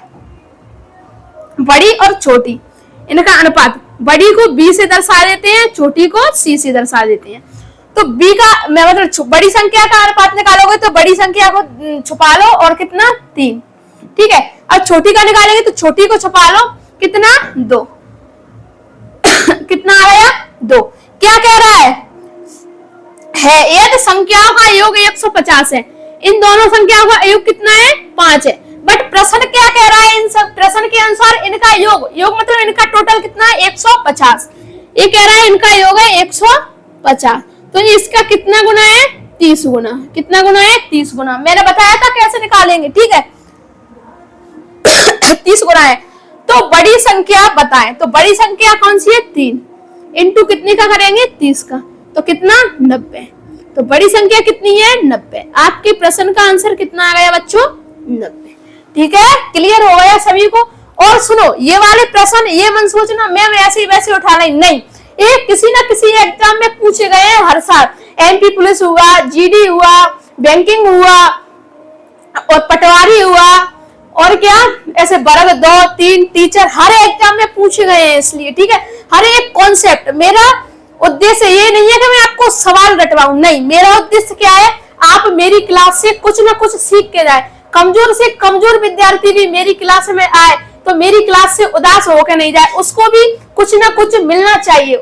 बड़ी और छोटी इनका अनुपात, बड़ी को B से दर्शा देते हैं, छोटी को C से दर्शा देते हैं। तो B का मैं मतलब बड़ी संख्या का अनुपात निकालोगे तो बड़ी संख्या को छुपा लो और कितना 3। ठीक है, अब छोटी का निकालेंगे तो छोटी को छुपा लो, कितना 2 कितना आ गया 2। क्या कह रहा है यदि संख्याओं का योग 150 है, इन दोनों संख्याओं का योग कितना है 5 है। बट प्रश्न क्या कह रहा है, इन सब प्रश्न के अनुसार इनका योग, योग मतलब इनका टोटल कितना है 150। ये कह रहा है इनका योग है 150, तो इसका कितना गुना है 30 गुना। कितना गुना है 30 गुना। मैंने बताया था कैसे निकालेंगे, ठीक है 30 गुना है। तो बड़ी संख्या बताएं, तो बड़ी संख्या कौन सी है 3 इंटू कितने का करेंगे 30 का, तो कितना 90। तो बड़ी संख्या कितनी है 90। आपके प्रश्न का आंसर कितना आ गया बच्चों 90। ठीक है, क्लियर हो गया सभी को। और सुनो ये वाले प्रश्न ये मन सोचना मैं वैसे ही वैसे उठा नहीं, ये किसी ना किसी एग्जाम में पूछे गए हैं हर साल। एमपी पुलिस हुआ, जीडी हुआ, बैंकिंग हुआ और पटवारी हुआ और क्या ऐसे वर्ग 2, 3 टीचर हर एग्जाम में पूछे गए हैं। इसलिए ठीक है, हर एक कॉन्सेप्ट, मेरा उद्देश्य ये नहीं है कि मैं आपको सवाल रटवाऊं, नहीं, मेरा उद्देश्य क्या है आप मेरी क्लास से कुछ ना कुछ सीख के जाए। कमजोर से कमजोर विद्यार्थी भी मेरी क्लास में आए तो मेरी क्लास से उदास होकर नहीं जाए, उसको भी कुछ ना कुछ मिलना चाहिए,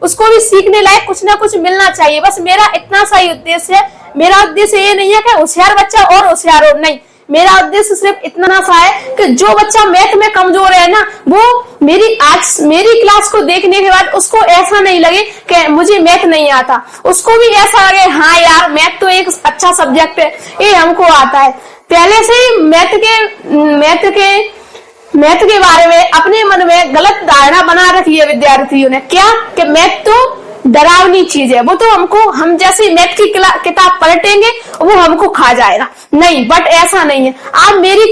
उसको भी सीखने लायक कुछ ना कुछ मिलना चाहिए। बस मेरा इतना सा ही उद्देश्य है। मेरा उद्देश्य ये नहीं है कि होशियार बच्चा और होशियार हो, नहीं, मेरा उद्देश्य सिर्फ इतना सा है कि जो बच्चा मैथ में कमजोर है ना, वो मेरी क्लास को देखने के बाद उसको ऐसा नहीं लगे कि मुझे मैथ नहीं आता, उसको भी ऐसा लगे हाँ यार मैथ तो एक अच्छा सब्जेक्ट है, ये हमको आता है। पहले से ही मैथ के बारे में अपने मन में गलत धारणा बना रखी है विद्यार्थियों ने, क्या कि मैथ तो डरावनी चीज है, वो तो हमको, हम जैसे मैथ की किताब पलटेंगे वो हमको खा जाएगा। नहीं, बट ऐसा नहीं है। आप मेरी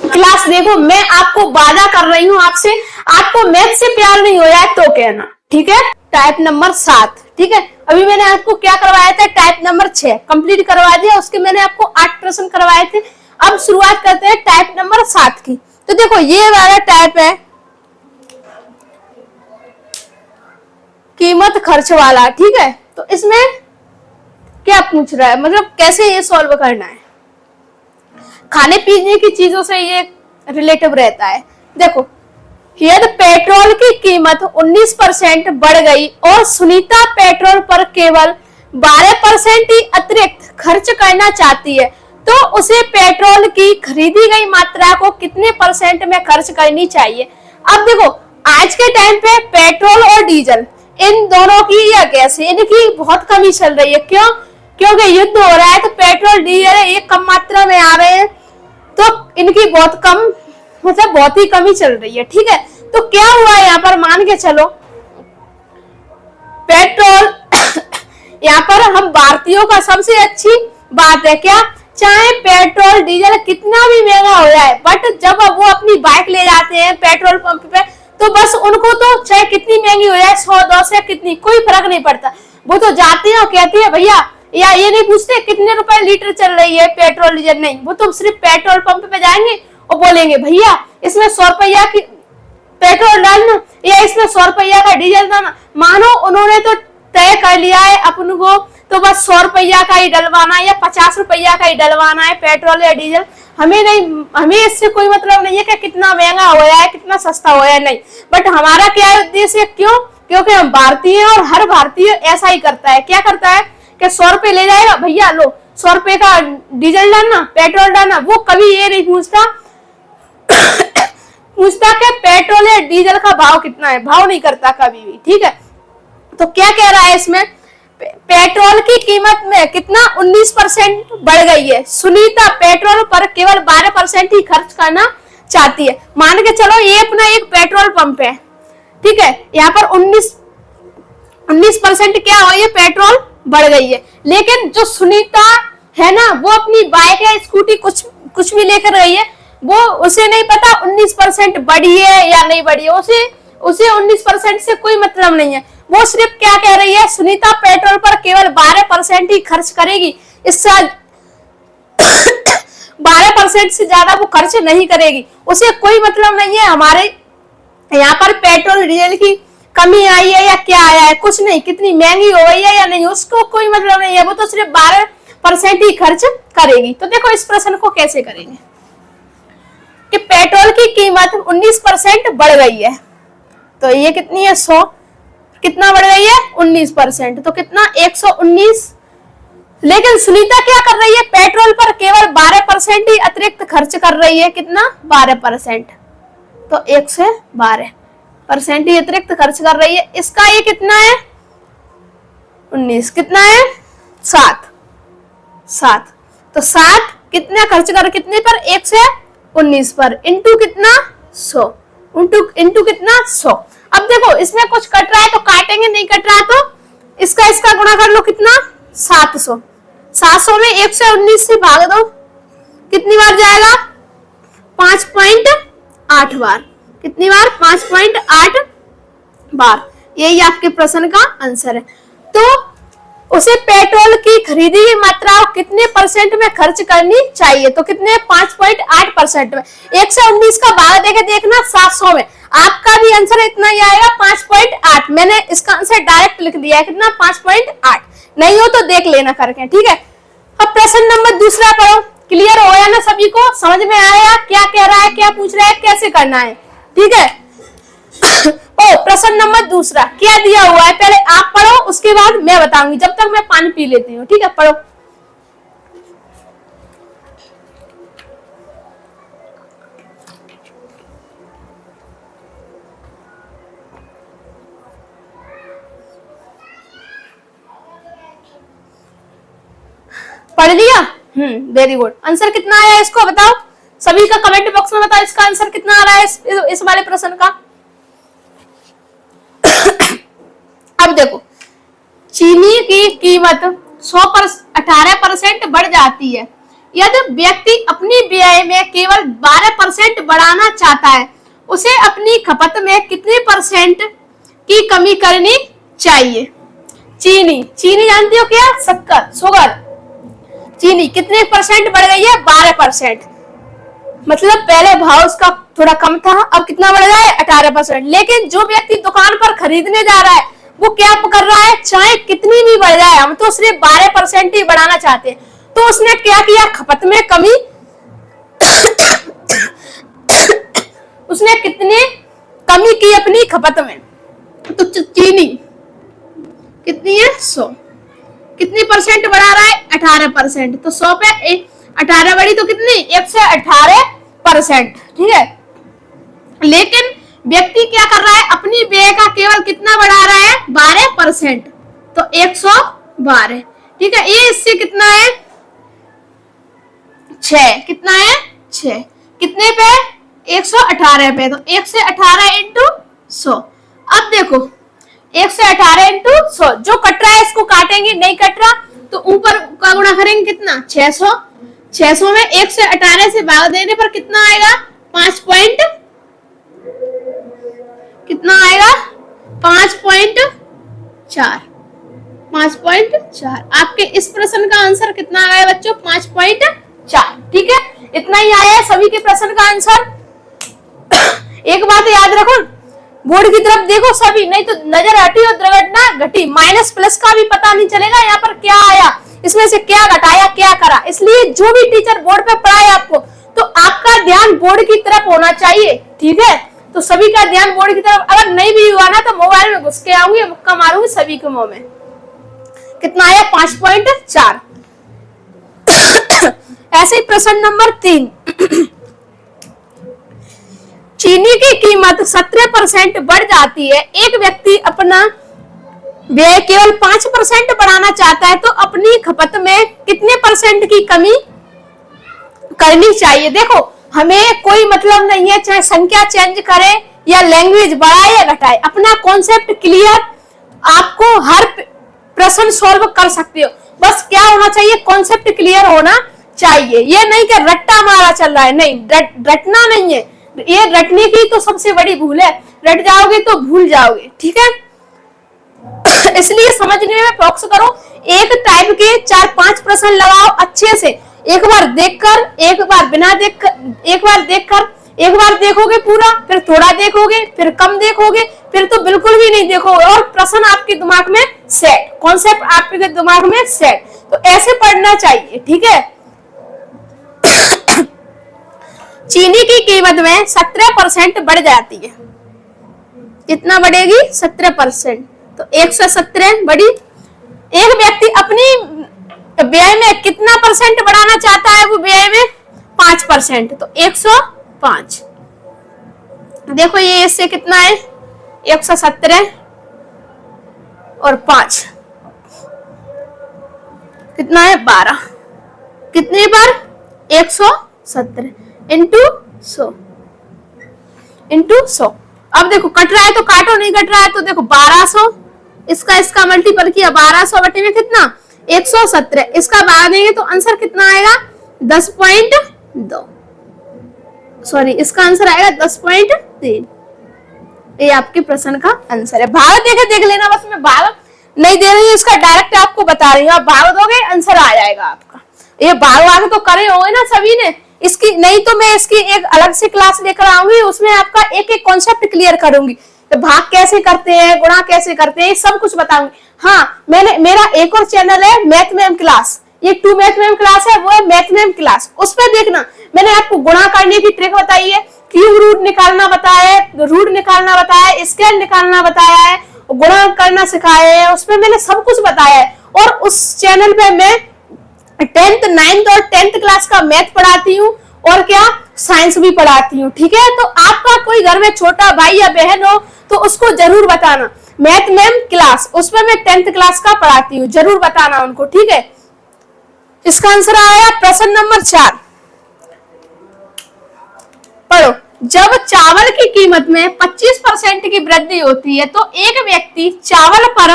क्लास देखो, मैं आपको वादा कर रही हूँ आपसे, आपको मैथ से प्यार नहीं हो जाए तो कहना, ठीक है। टाइप नंबर 7, ठीक है, अभी मैंने आपको क्या करवाया था टाइप नंबर 6 कंप्लीट करवा दिया, उसके मैंने आपको 8 प्रश्न करवाए थे। अब शुरुआत करते हैं टाइप नंबर 7 की। तो देखो ये वाला टाइप है कीमत खर्च वाला, ठीक है। तो इसमें क्या पूछ रहा है, मतलब कैसे ये सॉल्व करना है, खाने पीने की चीजों से ये रिलेटिव रहता है। देखो यदि पेट्रोल की कीमत 19% बढ़ गई और सुनीता पेट्रोल पर केवल 12% ही अतिरिक्त खर्च करना चाहती है, तो उसे पेट्रोल की खरीदी गई मात्रा को कितने % में खर्च करनी चाहिए। अब देखो आज के टाइम पे पेट्रोल और डीजल इन दोनों की या गैस इनकी बहुत कमी चल रही है। क्यों? क्योंकि युद्ध हो रहा है तो पेट्रोल डीजल ये कम मात्रा में आ रहे हैं, तो इनकी बहुत कम, मतलब बहुत ही कमी चल रही है, ठीक है। तो क्या हुआ यहाँ पर, मान के चलो पेट्रोल यहाँ पर हम भारतीयों का सबसे अच्छी बात है क्या, चाहे पेट्रोल डीजल कितना भी महंगा हो जाए, बट जब वो अपनी बाइक ले जाते हैं पेट्रोल पंप पे तो बस उनको तो चाहे कितनी महंगी हो जाए, 100 200 या कितनी, कोई फर्क नहीं पड़ता। वो तो जाती है और कहती है भैया, या ये नहीं पूछते कितने रुपए लीटर चल रही है पेट्रोल डीजल, नहीं, वो तो सिर्फ पेट्रोल पंप पे जाएंगे और बोलेंगे भैया इसमें 100 रुपया की पेट्रोल डालना या इसमें 100 रुपया का डीजल डालना। मानो उन्होंने तो तय कर लिया है अपन को, तो बस 100 रुपया का ही डलवाना है या 50 रुपया का ही डलवाना है पेट्रोल या डीजल। हमें नहीं, हमें इससे कोई मतलब नहीं है कि कितना महंगा हो है कितना सस्ता हो है, नहीं। बट हमारा क्या है उद्देश्य, क्यों? क्योंकि हम भारतीय हैं और हर भारतीय ऐसा ही करता है। क्या करता है कि 100 रुपए ले जाएगा, भैया लो 100 रुपए का डीजल डालना पेट्रोल डालना। वो कभी ये नहीं पूछता कि पेट्रोल या डीजल का भाव कितना है, भाव नहीं करता कभी भी, ठीक है। तो क्या कह रहा है इसमें, पेट्रोल की कीमत में कितना 19% बढ़ गई है। सुनीता पेट्रोल पर केवल 12% ही खर्च करना चाहती है। मान के चलो ये अपना एक पेट्रोल पंप है, ठीक है, यहाँ पर 19% क्या हो, ये पेट्रोल बढ़ गई है। लेकिन जो सुनीता है ना, वो अपनी बाइक या स्कूटी कुछ भी लेकर गई है, वो उसे नहीं पता 19% बढ़ी है या नहीं बढ़ी है, उसे 19% से कोई मतलब नहीं है। वो सिर्फ क्या कह रही है, सुनीता पेट्रोल पर केवल 12% ही खर्च करेगी, इससे 12% से ज्यादा वो खर्च नहीं करेगी। उसे कोई मतलब नहीं है हमारे यहाँ पर पेट्रोल डीजल की कमी आई है या क्या आया है, कुछ नहीं, कितनी महंगी हो गई है या नहीं, उसको कोई मतलब नहीं है। वो तो सिर्फ 12% ही खर्च करेगी। तो देखो इस प्रश्न को कैसे करेंगे कि पेट्रोल की कीमत 19% बढ़ गई है, तो ये कितनी है 100, कितना बढ़ गई है 19%, तो कितना 119। लेकिन सुनीता क्या कर रही है, पेट्रोल पर केवल 12% ही अतिरिक्त खर्च कर रही है, कितना 12%, तो 112% ही अतिरिक्त खर्च कर रही है। इसका ये कितना है 19, कितना है 7, तो 7 कितना खर्च कर, कितने पर 119 पर, इंटू कितना 100, इंटू कितना 100। अब देखो इसमें कुछ कट रहा है तो काटेंगे, नहीं कट रहा तो इसका गुणा कर लो, कितना 700। 700 में 119 से भाग दो, कितनी बार जाएगा 5.8 बार, कितनी बार 5.8 बार। यही आपके प्रश्न का आंसर है। तो उसे पेट्रोल की खरीदी की मात्रा कितने परसेंट में खर्च करनी चाहिए, तो कितने 5.8% में। 119 का भाग देके देखना 700 में, आपका भी आंसर इतना ही आएगा 5.8। मैंने इसका आंसर डायरेक्ट लिख दिया है, कितना 5.8। नहीं हो तो देख लेना करके, ठीक है। अब प्रश्न नंबर दूसरा पढ़ो। क्लियर हो या ना सभी को, समझ में आया क्या कह रहा है, क्या पूछ रहा है, कैसे करना है, ठीक है। ओ प्रश्न नंबर दूसरा क्या दिया हुआ है, पहले आप पढ़ो, उसके बाद मैं बताऊंगी। जब तक मैं पानी पी लेती हूँ, ठीक है, पढ़ो। पढ़ लिया, वेरी गुड। आंसर कितना आया इसको बताओ, सभी का कमेंट बॉक्स में बताओ इसका आंसर कितना आ रहा है इस वाले प्रश्न का। अब देखो, चीनी की कीमत 18% बढ़ जाती है यदि व्यक्ति अपनी व्यय में केवल 12% बढ़ाना चाहता है, उसे अपनी खपत में कितने परसेंट की कमी करनी चाहिए। चीनी जानती हो क्या, शक्कर, शुगर। चीनी कितने परसेंट बढ़ गई है 12%, मतलब पहले भाव उसका थोड़ा कम था, अब कितना बढ़ गया है 18%। लेकिन जो व्यक्ति दुकान पर खरीदने जा रहा है वो क्या कर रहा है, चाहे कितनी भी बढ़ जाए, हम तो सिर्फ 12% ही बढ़ाना चाहते हैं। तो उसने क्या किया, खपत में कमी उसने कितने कमी की अपनी खपत में, तो चीनी कितनी है 100, कितनी परसेंट बढ़ा रहा है 18%, तो 100 पे 18 बढ़ी तो कितनी 118%, ठीक है। लेकिन व्यक्ति क्या कर रहा है, अपनी व्यय का केवल कितना बढ़ा रहा है 12%, तो 112, ठीक है। ये इससे कितना है 6, कितना है 6, कितने पे 118 पे, तो 1 से 18 इंटू 100। अब देखो 1 से 18 इंटू 100, जो कट रहा है इसको काटेंगे, नहीं कट रहा तो ऊपर का गुणा करेंगे, कितना 600। 600 में 1 से 18 से भाग देने पर कितना आएगा कितना आएगा 5.4। 5.4 आपके इस प्रश्न का आंसर कितना आया बच्चों 5.4। ठीक है, इतना ही आया है सभी के प्रश्न का आंसर। एक बात याद रखो, बोर्ड की तरफ देखो सभी, नहीं तो नजर हटी और दुर्घटना घटी। माइनस प्लस का भी पता नहीं चलेगा यहाँ पर क्या आया, इसमें से क्या घटाया क्या करा। इसलिए जो भी टीचर बोर्ड पे पढ़ाए आपको, तो आपका ध्यान बोर्ड की तरफ होना चाहिए। ठीक है, तो सभी का ध्यान बोर्ड की तरफ। अगर नहीं भी हुआ ना तो मोबाइल में घुस के आऊंगी, मुक्का मारूंगी सभी के मुंह में। कितना आया 5.4। ऐसे ही प्रश्न नंबर 3, चीनी की कीमत 17% बढ़ जाती है। एक व्यक्ति अपना व्यय केवल 5% बढ़ाना चाहता है, तो अपनी खपत में कितने परसेंट की कमी करनी चाहिए। देखो हमें कोई मतलब नहीं है चाहे संख्या चेंज करे या लैंग्वेज बढ़ाए या घटाए, अपना कॉन्सेप्ट क्लियर, आपको हर प्रश्न सॉल्व कर सकते हो। बस क्या होना चाहिए, कॉन्सेप्ट क्लियर होना चाहिए। ये नहीं कि रट्टा मारा चल रहा है, नहीं, रटना नहीं है। ये रटने की तो सबसे बड़ी भूल है, रट जाओगे तो भूल जाओगे। ठीक है, इसलिए समझने में फोकस करो। एक टाइप के 4-5 प्रश्न लगाओ अच्छे से, एक बार देखकर, एक बार बिना देखकर, एक बार देखकर, एक बार देखोगे पूरा, फिर थोड़ा देखोगे, फिर कम देखोगे, फिर तो बिल्कुल भी नहीं देखोगे, और प्रश्न आपके दिमाग में सेट, कॉन्सेप्ट आपके दिमाग में सेट। तो ऐसे पढ़ना चाहिए। ठीक है, चीनी की कीमत में 17% बढ़ जाती है। कितना बढ़ेगी 17%, तो 117 बढ़ी। एक व्यक्ति अपनी व्यय में कितना परसेंट बढ़ाना चाहता है, वो व्यय में 5%, तो 105। देखो ये इससे कितना है 117 और 5 कितना है 12, कितने पर 117 इंटू 100। अब देखो कट रहा है तो काटो, नहीं कट रहा है तो देखो 1200, इसका मल्टीपल किया 1200 बटे में कितना 117, इसका भाग देंगे तो आंसर कितना आएगा 10.2, सॉरी इसका आंसर आएगा 10.3। ये आपके प्रश्न का आंसर है। भाग देख लेना, बस मैं भाग नहीं दे रही हूँ, इसका डायरेक्ट आपको बता रही हूँ। आप भाग दोगे आंसर आ जाएगा आपका। ये भाग तो करे होंगे ना सभी ने, इसकी नहीं तो मैं इसकी एक अलग से क्लास लेकर आऊंगी, उसमें आपका एक एक कॉन्सेप्ट क्लियर करूंगी। तो भाग कैसे करते हैं, गुणा कैसे करते हैं, सब कुछ बताऊंगी। हाँ, मेरा एक और चैनल है मैथ मैम क्लास, ये 2 मैथ मैम क्लास है, वो है मैथ मैम क्लास। उस पर देखना, मैंने आपको गुणा करने की ट्रिक बताई है, क्यूब रूट निकालना बताया है, रूट निकालना बताया है, स्क्वायर निकालना बताया है, गुणा करना सिखाया है, उसमें मैंने सब कुछ बताया है। और उस चैनल पे मैं 10th 9th और 10th क्लास का मैथ पढ़ाती हूँ, और क्या साइंस भी पढ़ाती हूँ। ठीक है, तो आपका कोई घर में छोटा भाई या बहन हो तो उसको जरूर बताना, मैथ मैम क्लास, उसमें मैं 10th क्लास का पढ़ाती हूँ, जरूर बताना उनको। ठीक है, इसका आंसर आया प्रश्न नंबर 4। पढ़ो, जब चावल की कीमत में 25% की वृद्धि होती है, तो एक व्यक्ति चावल पर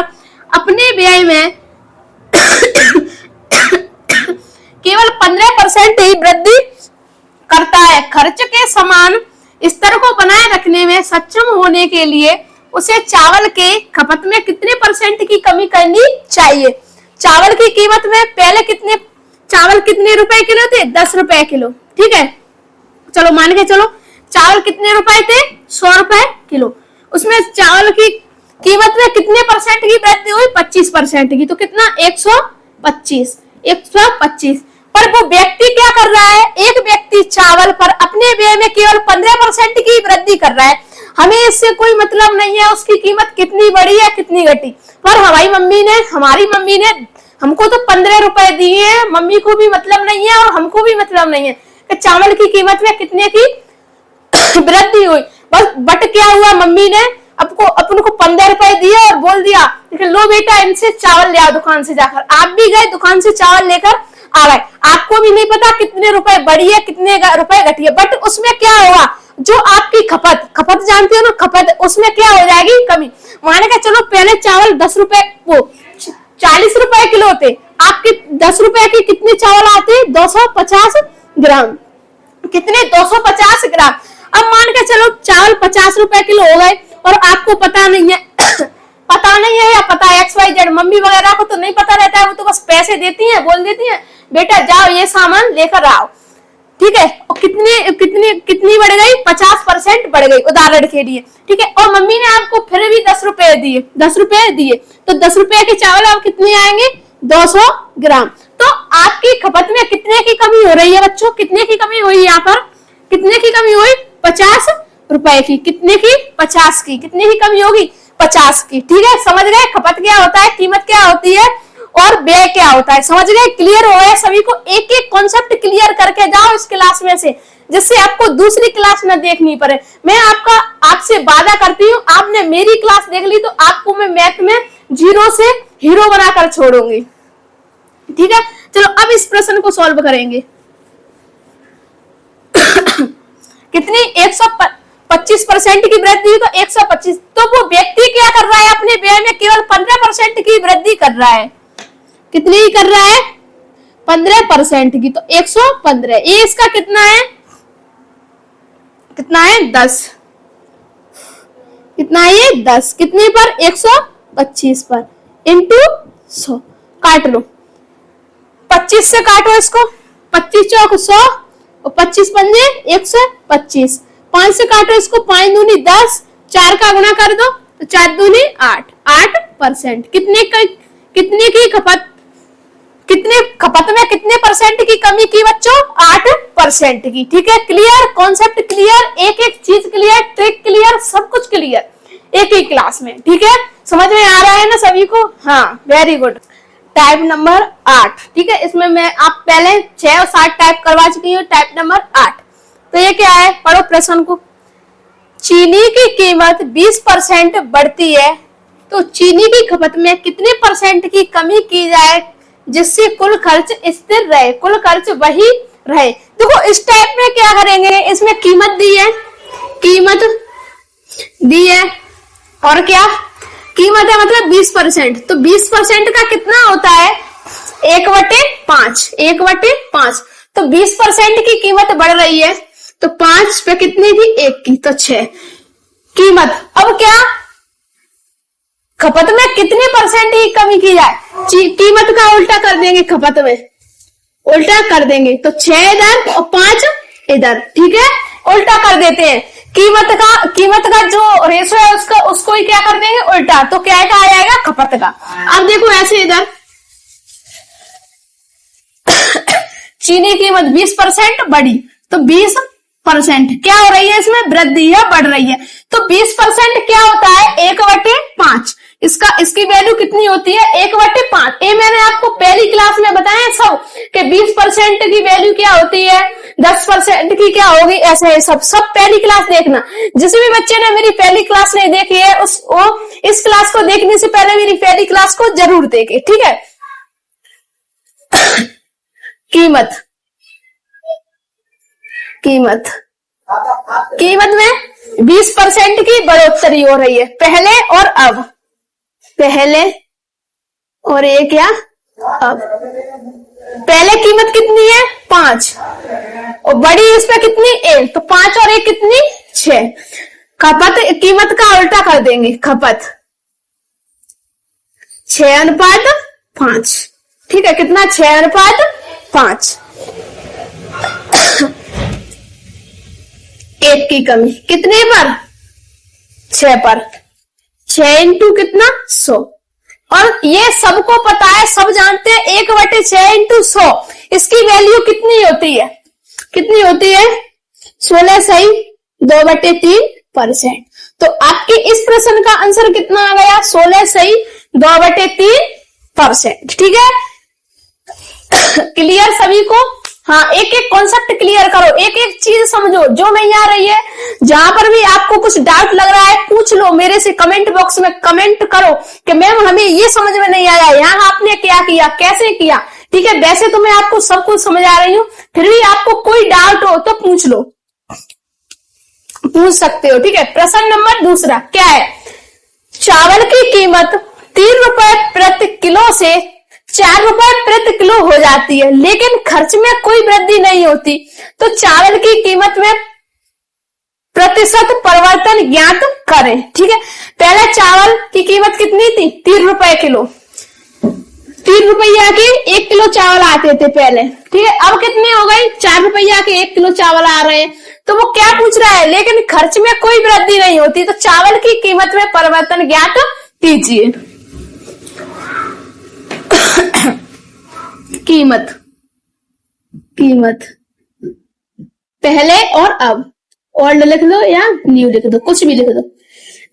अपने व्यय में केवल 15% ही वृद्धि करता है। खर्च के समान स्तर को बनाए रखने में सक्षम होने के लिए उसे चावल के खपत में कितने परसेंट की कमी करनी चाहिए। चावल की कीमत में पहले चावल कितने रुपए किलो थे, 10 रुपए किलो। ठीक है, चलो मान के चलो चावल कितने रुपए थे, 100 रुपए किलो। उसमें चावल की कीमत में कितने परसेंट की वृद्धि हुई, 25% की, तो कितना 125। पर वो व्यक्ति क्या कर रहा है, एक व्यक्ति चावल पर अपने व्यय में केवल 15% की वृद्धि कर रहा है। हमें इससे कोई मतलब नहीं है उसकी कीमत कितनी बढ़ी है कितनी घटी, पर हमारी मम्मी ने हमको तो 15 रुपए दिए हैं, मम्मी को भी मतलब नहीं है और हमको भी मतलब नहीं है कि चावल की कीमत में कितने की वृद्धि हुई। बस बट क्या हुआ, मम्मी ने अपन को 15 रुपए दिए और बोल दिया लो बेटा इनसे चावल ले आओ दुकान से जाकर। आप भी गए दुकान से चावल लेकर आ गए, आपको भी नहीं पता कितने रुपए बढ़ी है कितने रुपए घटी है, बट उसमें क्या होगा, जो आपकी खपत जानते हो ना, खपत, उसमें क्या हो जाएगी कमी। माने का चलो पहले चावल 10 रुपए, वो 40 रुपए किलो थे, आपके 10 रुपए के कितने चावल आते, 250 ग्राम, कितने 250 ग्राम। अब मान के चलो चावल 50 रुपए किलो हो गए, और आपको पता नहीं है पता नहीं है या पता है XYZ, मम्मी वगैरह को तो नहीं पता रहता है, वो तो बस पैसे देती हैं, बोल देती हैं बेटा जाओ ये सामान लेकर आओ, ठीक है। और कितनी बढ़ गई, 50% बढ़ गई उदाहरण के लिए, ठीक है। और मम्मी ने आपको फिर भी 10 रुपए दिए, 10 रुपए दिए, तो 10 रुपए के चावल अब कितने आएंगे, 200 ग्राम। तो आपकी खपत में कितने की कमी हो रही है बच्चों, कितने की कमी हुई यहाँ पर, कितने की कमी हुई, 50 रुपए की, कितने की, 50 की, कितने की कमी होगी, 50 की, ठीक है। समझ गए खपत क्या होता है, कीमत क्या होती है और व्यय क्या होता है, समझ गए, क्लियर हो गया सभी को। एक एक कॉन्सेप्ट क्लियर करके जाओ इस क्लास में से, जिससे आपको दूसरी क्लास न देखनी पड़े। मैं आपसे वादा करती हूँ, आपने मेरी क्लास देख ली तो आपको मैं मैथ में 0 से हीरो बनाकर छोड़ूंगी, ठीक है। चलो अब इस प्रश्न को सॉल्व करेंगे। कितनी, 125% की वृद्धि, तो 125, तो वो व्यक्ति क्या कर रहा है, अपने व्यय में केवल 15% की वृद्धि कर रहा है, कितनी ही कर रहा है, 15% की, तो 115। ये इसका कितना है, कितना है, 10, कितना है ये, 10, कितने पर, 125 पर, इंटू 100, काट लो, 25 से काटो इसको, 25 चौक 100 और 25 पंजे 125, 5 से काटो इसको, 5 दूनी 10, 4 का गुणा कर दो तो 4 दूनी 8, 8%। कितने की खपत, कितने खपत में कितने परसेंट की कमी की बच्चों, 8% की, ठीक है। क्लियर, कॉन्सेप्ट क्लियर, एक एक चीज क्लियर, ट्रिक क्लियर, सब कुछ क्लियर एक ही क्लास में, ठीक है। समझ में आ रहा है ना सभी को, हाँ वेरी गुड। टाइप नंबर 8, ठीक है, इसमें मैं आप पहले 6 और 7 टाइप करवा चुकी हूँ, टाइप नंबर 8। तो ये क्या है, पढ़ो प्रश्न को। चीनी की कीमत 20% बढ़ती है, तो चीनी की खपत में कितने परसेंट की कमी की जाए जिससे कुल खर्च स्थिर रहे, कुल खर्च वही रहे। देखो इस टाइप में क्या करेंगे, इसमें कीमत दी है, कीमत दी है और क्या कीमत है, मतलब 20%, तो 20% का कितना होता है, 1/5, 1/5, तो 20% की कीमत बढ़ रही है, तो 5 पे कितनी थी, 1 की, तो 6 कीमत। अब क्या खपत में कितने परसेंट की कमी की जाए, कीमत का उल्टा कर देंगे, खपत में उल्टा कर देंगे, तो 6 इधर और 5 इधर, ठीक है, उल्टा कर देते हैं। कीमत का जो रेशो है उसको ही क्या कर देंगे, उल्टा, तो क्या का आ जाएगा, खपत का। अब देखो ऐसे इधर चीनी कीमत 20% बढ़ी, तो 20% क्या हो रही है, इसमें वृद्धि है, बढ़ रही है, तो 20% क्या होता है, 1/5, इसकी वैल्यू कितनी होती है, 1/5। ये मैंने आपको पहली क्लास में बताया सब कि 20% की वैल्यू क्या होती है, 10% की क्या होगी, ऐसे है सब पहली क्लास देखना। जिस भी बच्चे ने मेरी पहली क्लास नहीं देखी है वो इस क्लास को देखने से पहले मेरी पहली क्लास को जरूर देखे, ठीक है। कीमत में 20% की बढ़ोतरी हो रही है, पहले और अब, पहले और ये क्या, अब। पहले कीमत कितनी है, 5, और बड़ी इसमें कितनी, 1, तो 5 और 1 कितनी, 6। खपत कीमत का उल्टा कर देंगे, खपत 6:5, ठीक है, कितना, 6:5। 1 की कमी कितने पर, 6 पर, 6 इंटू कितना, 100, और ये सबको पता है, सब जानते हैं 1/6 इंटू 100, इसकी वैल्यू कितनी होती है, कितनी होती है, 16 सही 2/3%। तो आपके इस प्रश्न का आंसर कितना आ गया, 16 सही 2/3%, ठीक है। क्लियर सभी को, हाँ एक एक कॉन्सेप्ट क्लियर करो, एक एक चीज समझो, जो नहीं आ रही है, जहां पर भी आपको कुछ डाउट लग रहा है पूछ लो, मेरे से कमेंट बॉक्स में कमेंट करो कि मैम हमें ये समझ में नहीं आया, यहाँ आपने क्या किया, कैसे किया, ठीक है। वैसे तो मैं आपको सब कुछ समझा रही हूँ, फिर भी आपको कोई डाउट हो तो पूछ लो, पूछ सकते हो, ठीक है। प्रश्न नंबर 2 क्या है, चावल की कीमत 3 रुपए प्रति किलो से 4 रुपए प्रति किलो हो जाती है, लेकिन खर्च में कोई वृद्धि नहीं होती, तो चावल की कीमत में प्रतिशत परिवर्तन ज्ञात करें। ठीक है, पहले चावल की कीमत कितनी थी? 3 रुपए किलो, 3 रुपया के 1 किलो चावल आते थे पहले। ठीक है, अब कितने हो गए? 4 रुपया के 1 किलो चावल आ रहे हैं। तो वो क्या पूछ रहा है? लेकिन खर्च में कोई वृद्धि नहीं होती, तो चावल की कीमत में परिवर्तन ज्ञात कीजिए। कीमत, कीमत पहले और अब, ओल्ड लिख दो या न्यू लिख दो, कुछ भी लिख दो।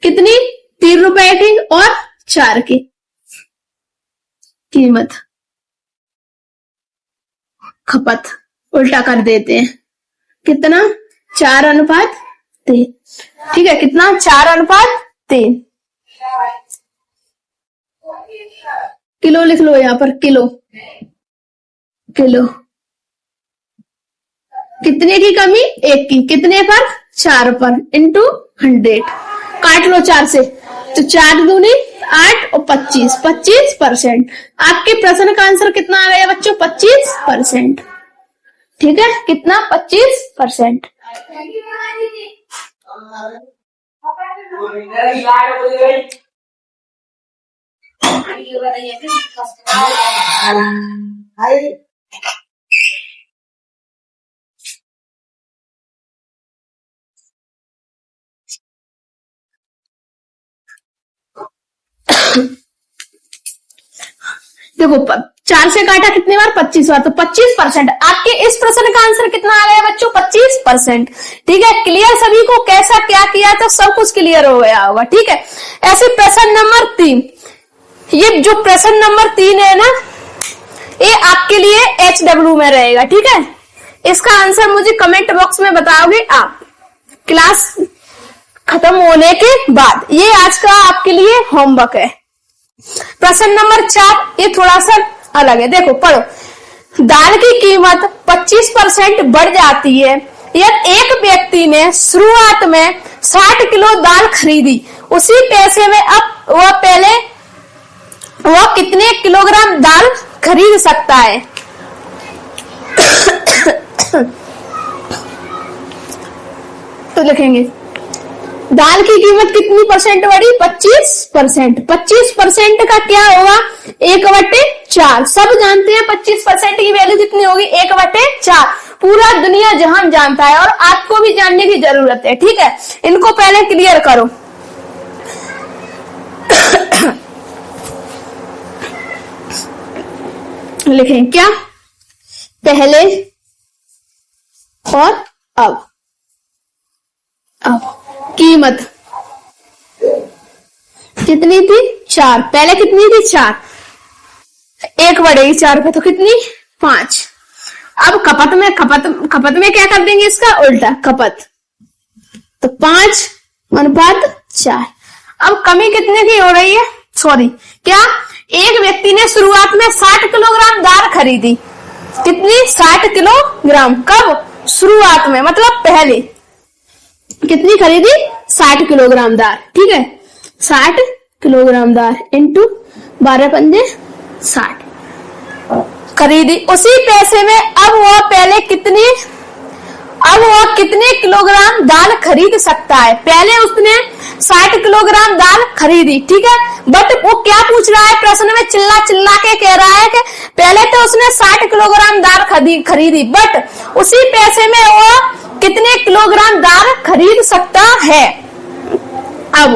कितनी? 3 रुपए की और 4 की कीमत। खपत उल्टा कर देते हैं। कितना? 4:3। ठीक है, कितना? 4:3। किलो लिख लो यहाँ पर, किलो, किलो। कितने की कमी? 1 की। कितने पर? 4 पर, इंटू 100। काट लो 4 से, तो 4 दूनी 8 और 25, 25%। आपके प्रश्न का आंसर कितना आ गया बच्चों? 25%। ठीक है, कितना? 25%। देखो 4 से काटा कितने बार? 25 बार, तो 25%। आपके इस प्रश्न का आंसर कितना आ गया बच्चों? 25%। ठीक है, क्लियर सभी को? कैसा क्या किया तो सब कुछ क्लियर हो गया होगा। ठीक है, ऐसे प्रश्न नंबर 3, ये जो प्रश्न नंबर 3 है ना, ये आपके लिए HW में रहेगा। ठीक है, इसका आंसर मुझे कमेंट बॉक्स में बताओगे आप क्लास खत्म होने के बाद। ये आज का आपके लिए होमवर्क है। प्रश्न नंबर 4, ये थोड़ा सा अलग है, देखो पढ़ो। दाल की कीमत 25% बढ़ जाती है यदि एक व्यक्ति ने शुरुआत में 60 किलो दाल खरीदी, उसी पैसे में अब वह कितने किलोग्राम दाल खरीद सकता है? तो लिखेंगे दाल की कीमत कितनी परसेंट बढ़ी? 25%। 25% का क्या होगा? 1/4। सब जानते हैं 25% की वैल्यू कितनी होगी? 1/4। पूरा दुनिया जहान जानता है और आपको भी जानने की जरूरत है। ठीक है, इनको पहले क्लियर करो। लिखें क्या? पहले और अब। कीमत कितनी थी? 4। पहले कितनी थी? 4। 1 बढ़ेगी 4 पे, तो कितनी? 5। अब खपत में क्या कर देंगे? इसका उल्टा, खपत, तो 5:4। अब कमी कितने की हो रही है? सॉरी, क्या? एक व्यक्ति ने शुरुआत में 60 किलोग्राम दाल खरीदी। कितनी? 60 किलोग्राम। कब? शुरुआत में, मतलब पहले। कितनी खरीदी? 60 किलोग्राम दाल। ठीक है, 60 किलोग्राम दाल इंटू 12×5 60 खरीदी। उसी पैसे में अब वह कितने किलोग्राम दाल खरीद सकता है? पहले उसने 60 किलोग्राम दाल खरीदी। ठीक है, बट वो क्या पूछ रहा है प्रश्न में? चिल्ला चिल्ला के कह रहा है कि पहले तो उसने 60 किलोग्राम दाल खरीदी, बट उसी पैसे में वो कितने किलोग्राम दाल खरीद सकता है? अब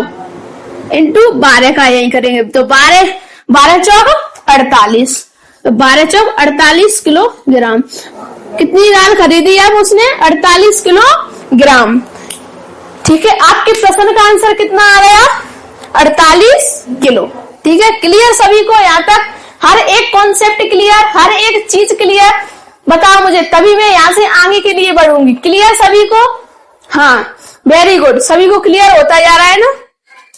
इंटू 12 का यही करेंगे, तो 12 चौक 48, तो 12 चौक 48 किलोग्राम। कितनी दाल खरीदी अब उसने? 48 किलोग्राम। ठीक है, आपके प्रश्न का आंसर कितना आ गया? 48 किलो। ठीक है, क्लियर सभी को? यहाँ तक हर एक कॉन्सेप्ट क्लियर, हर एक चीज क्लियर? बताओ मुझे, तभी मैं यहाँ से आगे के लिए बढ़ूंगी। क्लियर सभी को? हाँ, वेरी गुड, सभी को क्लियर होता जा रहा है ना?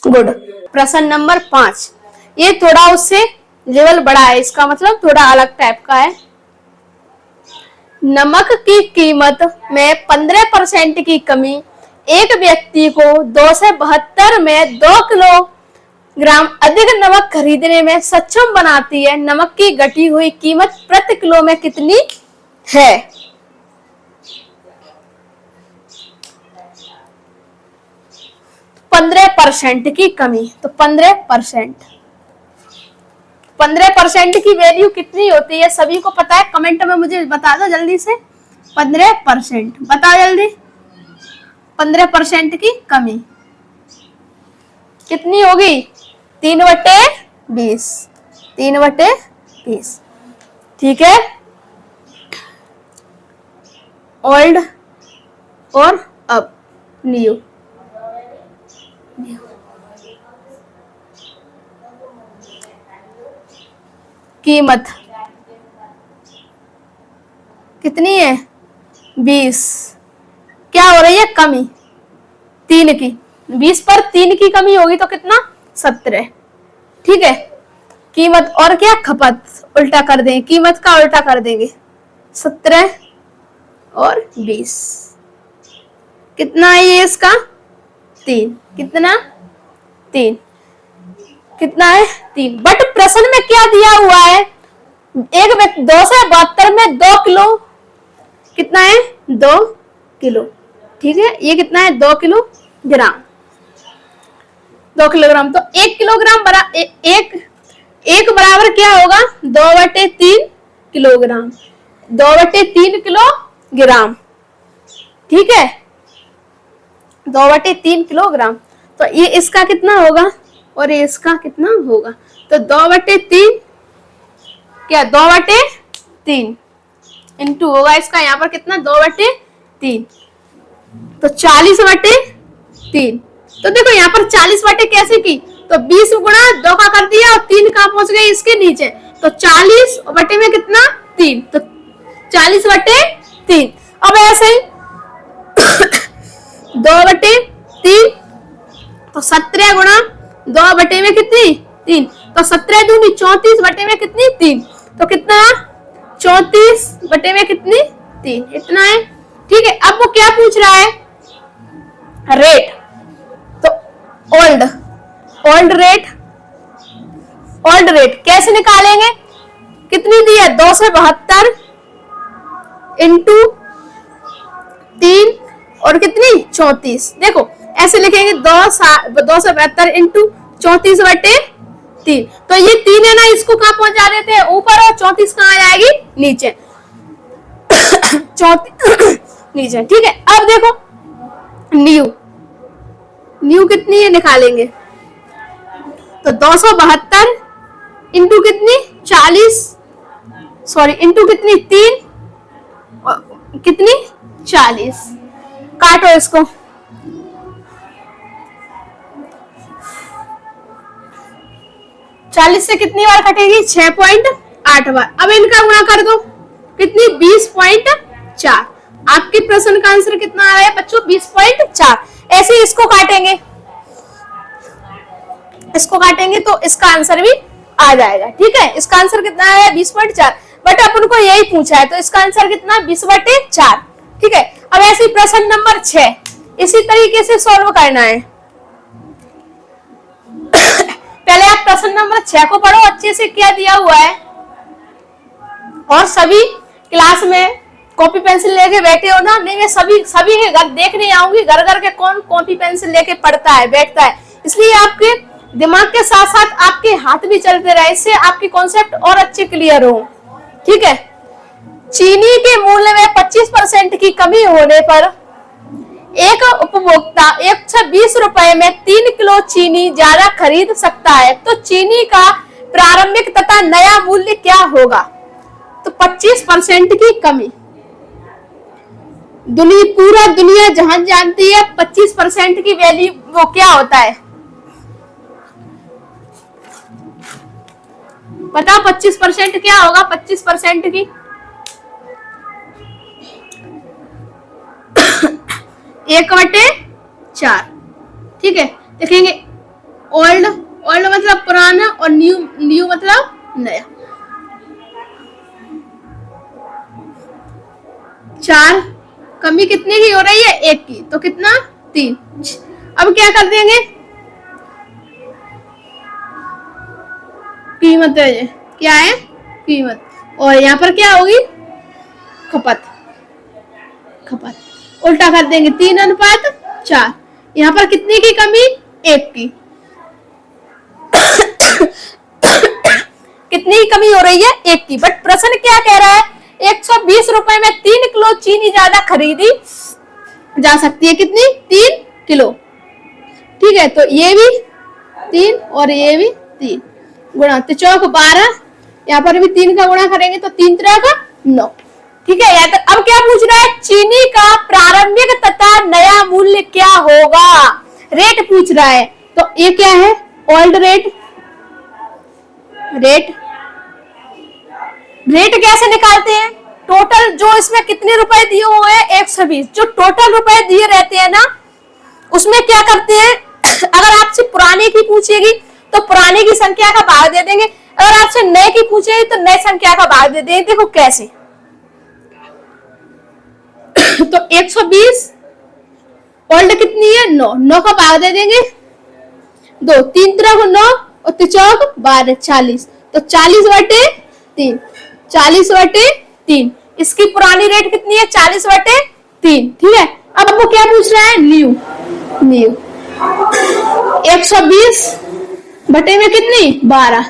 गुड। प्रश्न नंबर 5, ये थोड़ा उससे लेवल बड़ा है, इसका मतलब थोड़ा अलग टाइप का है। नमक की कीमत में 15% की कमी एक व्यक्ति को 272 में 2 किलोग्राम अधिक नमक खरीदने में सक्षम बनाती है। नमक की घटी हुई कीमत प्रति किलो में कितनी है? 15% की कमी। तो 15% की वैल्यू कितनी होती है सभी को पता है? कमेंट में मुझे बता दो जल्दी से। 15% बताओ जल्दी। 15% की कमी कितनी होगी? 3/20। 3/20। ठीक है। ओल्ड और अब न्यू। कीमत कितनी है? 20। क्या हो रही है? कमी 3 की। 20 पर 3 की कमी होगी तो कितना? 17। ठीक है। कीमत और क्या? खपत उल्टा कर देंगे, कीमत का उल्टा कर देंगे। 17 और 20 कितना है ये इसका? 3। कितना? 3। कितना है? 3। बट प्रश्न में क्या दिया हुआ है? एक 272 में 2 किलो कितना है? 2 किलो। ठीक है। ये कितना है? 2 किलोग्राम। 2 किलोग्राम। तो 1 किलोग्राम एक बराबर क्या होगा? 2/3 किलोग्राम। 2/3 किलोग्राम। ठीक है। 2/3 किलोग्राम। तो ये इसका कितना होगा और ये इसका कितना होगा? तो 2/3 क्या? 2/3 इंटू होगा इसका यहाँ पर कितना? 2/3। तो 40/3। तो देखो यहाँ पर 40 कैसे की? तो 20 गुणा 2 का कर दिया और 3 कहाँ पहुंच गई? इसके नीचे। तो 40 बटे में कितना? 3। तो 40/3। अब ऐसे ही 2/3 तो 17 गुणा 2 बटे में कितनी? 3। तो 17 दूनी 34 बटे में कितनी? 3। तो कितना? 34 बटे में कितनी? 3। इतना है। ठीक है। अब वो क्या पूछ रहा है? रेट। तो ओल्ड रेट कैसे निकालेंगे? कितनी दी है? 272 इंटू 3 और कितनी? 34। देखो ऐसे लिखेंगे 272 इंटू 34/3। तो ये 3 है ना, इसको कहां पहुंचा देते हैं? ऊपर। और 34 कहां आ जाएगी? नीचे। 34 नीचे। ठीक है। अब देखो न्यू कितनी है निकालेंगे? तो 272 इंटू कितनी? 40 सॉरी इंटू कितनी? 3 कितनी? 40। काटो इसको। 40 से कितनी बार कटेगी? 6.8 बार। अब इनका गुणा कर दो। कितनी? 20.4। आपके प्रश्न का आंसर कितना आ रहा है बच्चों? 20.4। ऐसे इसको काटेंगे तो इसका आंसर भी आ जाएगा। ठीक है। इसका आंसर कितना है? 20.4। बट अपन को यही पूछा है तो इसका आंसर कितना? 20/4। ठीक है। अब ऐसे प्रश्न नंबर 6 इसी तरीके से सॉल्व करना है। पहले आप प्रश्न नंबर 6 को पढ़ो अच्छे से, क्या दिया हुआ है। और सभी क्लास में कॉपी पेंसिल लेके बैठे हो ना? नहीं, मैं सभी के घर देखने आऊंगी, घर के कौन कॉपी पेंसिल लेके पढ़ता है, बैठता है। इसलिए आपके दिमाग के साथ साथ आपके हाथ भी चलते रहे, इससे आपकी कॉन्सेप्ट और अच्छे क्लियर हो। ठीक है। चीनी के मूल्य में 25% की कमी होने पर एक उपभोक्ता 120 रुपए में 3 किलो चीनी ज्यादा खरीद सकता है। तो चीनी का प्रारंभिक तथा नया मूल्य क्या होगा? तो 25% की कमी। पूरा दुनिया जहां जानती है 25% की वैल्यू वो क्या होता है? बताओ 25% क्या होगा? 25% की 1/4। ठीक है। देखेंगे ओल्ड मतलब पुराना और न्यू मतलब नया। 4 कमी कितने की हो रही है? 1 की। तो कितना? 3। अब क्या कर देंगे? कीमत है। क्या है? कीमत। और यहाँ पर क्या होगी? खपत। उल्टा कर देंगे। 3/4। यहाँ पर कितने की कमी? 1 की। कितनी की कमी हो रही है? 1 की। बट प्रश्न क्या कह रहा है? 120 रुपए में 3 किलो चीनी ज्यादा खरीदी जा सकती है। कितनी? 3 किलो। ठीक है, तो ये भी 3 और ये भी 3 गुणा, तो चौक 12, यहाँ पर भी 3 का गुणा करेंगे तो 3 3 का 9। ठीक है, या तो अब क्या पूछ रहा है? चीनी का प्रारंभिक तथा नया मूल्य क्या होगा? रेट पूछ रहा है। तो ये क्या है? Old rate. रेट कैसे निकालते हैं? टोटल जो इसमें कितने रुपए दिए हुए हैं? 120। जो टोटल रुपए दिए रहते हैं ना, उसमें क्या करते हैं? अगर आपसे पुराने की पूछेगी तो पुराने की संख्या का भाग दे देंगे, अगर आपसे नए की पूछेगी तो नए संख्या का भाग दे देंगे। देखो कैसे। तो 120 ओल्ड कितनी है? 9, 9 का भाग दे देंगे 2, 3 3 को 9 और 3 12, 40। तो 40/3, 40/3। इसकी पुरानी रेट कितनी है? 40/3। ठीक है, अब वो क्या पूछ रहा है? न्यू 120 बटे में कितनी? 12।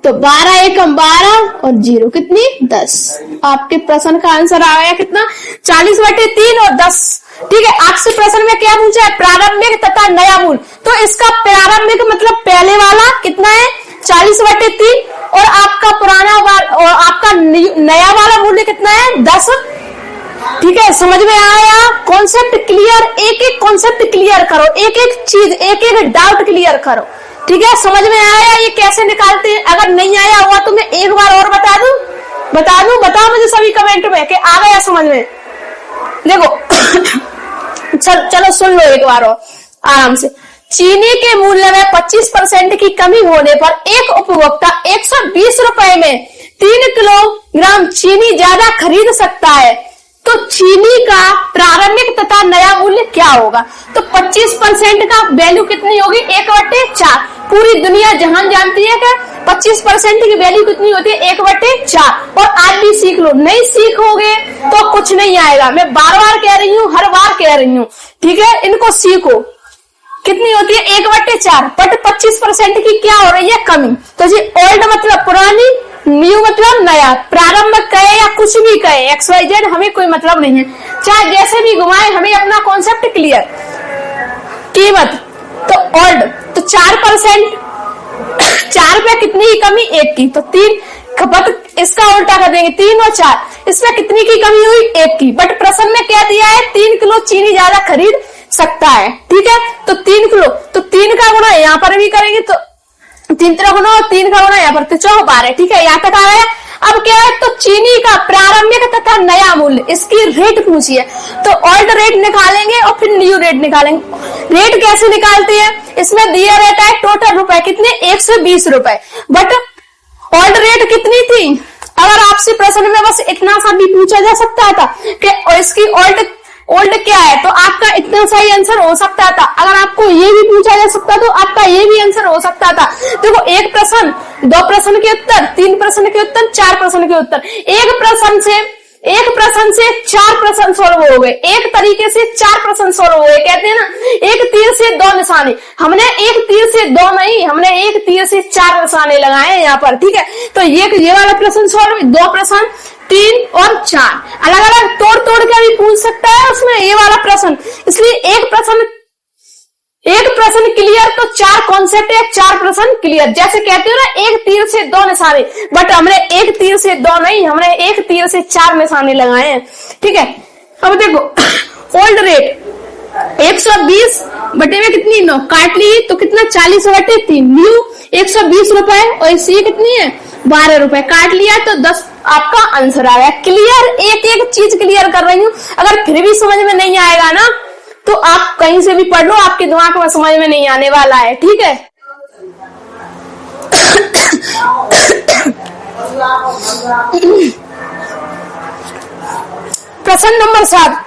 तो 12 एकम 12 और 0 कितनी? 10। आपके प्रश्न का आंसर आ गया कितना? 40/3 और 10। ठीक है, आपसे प्रश्न में क्या पूछा है? प्रारंभिक तथा नया मूल्य। तो इसका प्रारंभिक मतलब पहले वाला कितना है? 40/3 और आपका पुराना वाला और आपका नया वाला मूल्य कितना है? 10। ठीक है, समझ में आया? Concept clear? एक एक कॉन्सेप्ट क्लियर करो, एक एक चीज, एक एक डाउट क्लियर करो। ठीक है, समझ में आया ये कैसे निकालते हैं? अगर नहीं आया हुआ तो मैं एक बार और बता दूं? बताओ मुझे सभी कमेंट में कि आ गया समझ में। देखो चलो सुन लो एक बार और आराम से। चीनी के मूल्य में 25% की कमी होने पर एक उपभोक्ता 120 रुपए में 3 किलोग्राम चीनी ज्यादा खरीद सकता है। तो चीनी का प्रारंभिक तथा नया मूल्य क्या होगा? तो 25% का वैल्यू कितनी होगी? 1/4। पूरी दुनिया जहां जानती है कि 25% की वैल्यू कितनी होती है? 1/4। और आज भी सीख लो, नहीं सीखोगे तो कुछ नहीं आएगा। मैं बार बार कह रही हूँ, हर बार कह रही हूँ। ठीक है, इनको सीखो। कितनी होती है? 1/4। बट 25% की क्या हो रही है? कमी। तो जी ओल्ड मतलब पुरानी, न्यू मतलब नया, प्रारंभ कहे या कुछ भी कहे, XYZ हमें कोई मतलब नहीं है, चाहे जैसे भी घुमाए, हमें अपना कॉन्सेप्ट क्लियर। कीमत तो ओल्ड, तो 4%, 4 पे कितनी की कमी? 1 की। तो 3 खपत, इसका उल्टा कर देंगे 3 और 4, इसमें कितनी की कमी हुई? 1 की। बट प्रश्न में क्या दिया है? 3 किलो चीनी ज्यादा खरीद सकता है। ठीक है, तो 3 किलो, तो 3 का गुणा यहाँ पर भी करेंगे तो 3 3 गुना और 3 का गुणा यहाँ पर, तो 12। ठीक है, यहाँ तक आ गया। अब क्या है? तो चीनी का प्रारंभिक तथा नया मूल्य, इसकी रेट पूछी है, तो ओल्ड रेट निकालेंगे और फिर न्यू रेट निकालेंगे। रेट कैसे निकालते हैं? इसमें दिया रहता है टोटल रुपए कितने? 120 रुपए। बट ओल्ड रेट कितनी थी? अगर आपसे प्रश्न में बस इतना सा भी पूछा जा सकता था कि इसकी ओल्ड क्या है, तो आपका इतना सा ही आंसर हो सकता था। अगर आपको ये भी पूछा जा सकता तो आपका ये भी आंसर हो सकता था। देखो, एक प्रश्न, 2 प्रश्न के उत्तर, 3 प्रश्न के उत्तर, 4 प्रश्न के उत्तर, एक प्रश्न से 4 प्रश्न सोल्व हो गए, एक तरीके से 4 प्रश्न सोल्व हो गए। कहते हैं ना, एक तीर से 2 निशाने। हमने एक तीर से 2 नहीं, हमने एक तीर से 4 निशाने लगाए यहाँ पर। ठीक है, तो ये वाला प्रश्न सोल्व, 2 प्रश्न, 3 और 4 अलग अलग तोड़ के भी पूछ सकता है उसमें ये वाला प्रश्न। इसलिए एक प्रश्न क्लियर तो 4 कॉन्सेप्ट है, 4 प्रश्न क्लियर। जैसे कहते हो ना, एक तीर से 2 निशाने, बट हमने एक तीर से 2 नहीं, हमने एक तीर से 4 निशाने लगाए हैं। ठीक है, अब देखो ओल्ड रेट 120 बटे में कितनी? 9 काट ली तो कितना? 40/3। न्यू 120 रुपए और इसकी कितनी है? 12 रुपए। काट लिया तो 10 आपका आंसर आ गया। क्लियर? एक एक चीज क्लियर कर रही हूँ। अगर फिर भी समझ में नहीं आएगा ना, तो आप कहीं से भी पढ़ लो, आपके दिमाग में समझ में नहीं आने वाला है। ठीक है, प्रश्न नंबर 7।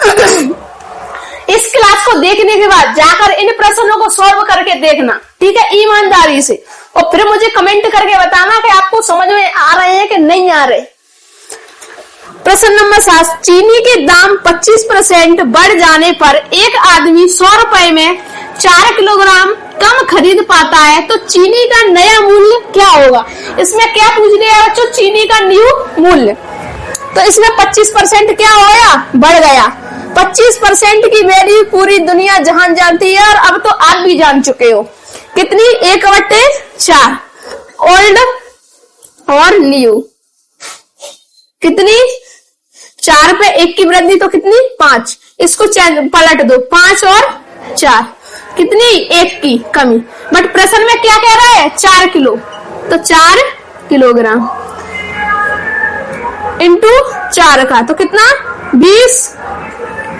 इस क्लास को देखने के बाद जाकर इन प्रश्नों को सॉल्व करके देखना। ठीक है, ईमानदारी से, और फिर मुझे कमेंट करके बताना कि आपको समझ में आ रहे हैं कि नहीं आ रहे। प्रश्न नंबर 7, चीनी के दाम 25% बढ़ जाने पर एक आदमी 100 रुपए में 4 किलोग्राम कम खरीद पाता है तो चीनी का नया मूल्य क्या होगा। इसमें क्या पूछ लिया है बच्चों, चीनी का न्यू मूल्य। तो इसमें 25% क्या हो गया, बढ़ गया। 25% की वैल्यू पूरी दुनिया जहान जानती है और अब तो आप भी जान चुके हो। कितनी, 1/4। ओल्ड और न्यू कितनी, 4 पे 1 की वृद्धि तो कितनी, 5। इसको पलट दो, 5 और 4 कितनी, 1 की कमी। बट प्रश्न में क्या कह रहा है, 4 किलो, तो 4 किलोग्राम इंटू 4 का तो कितना, 20।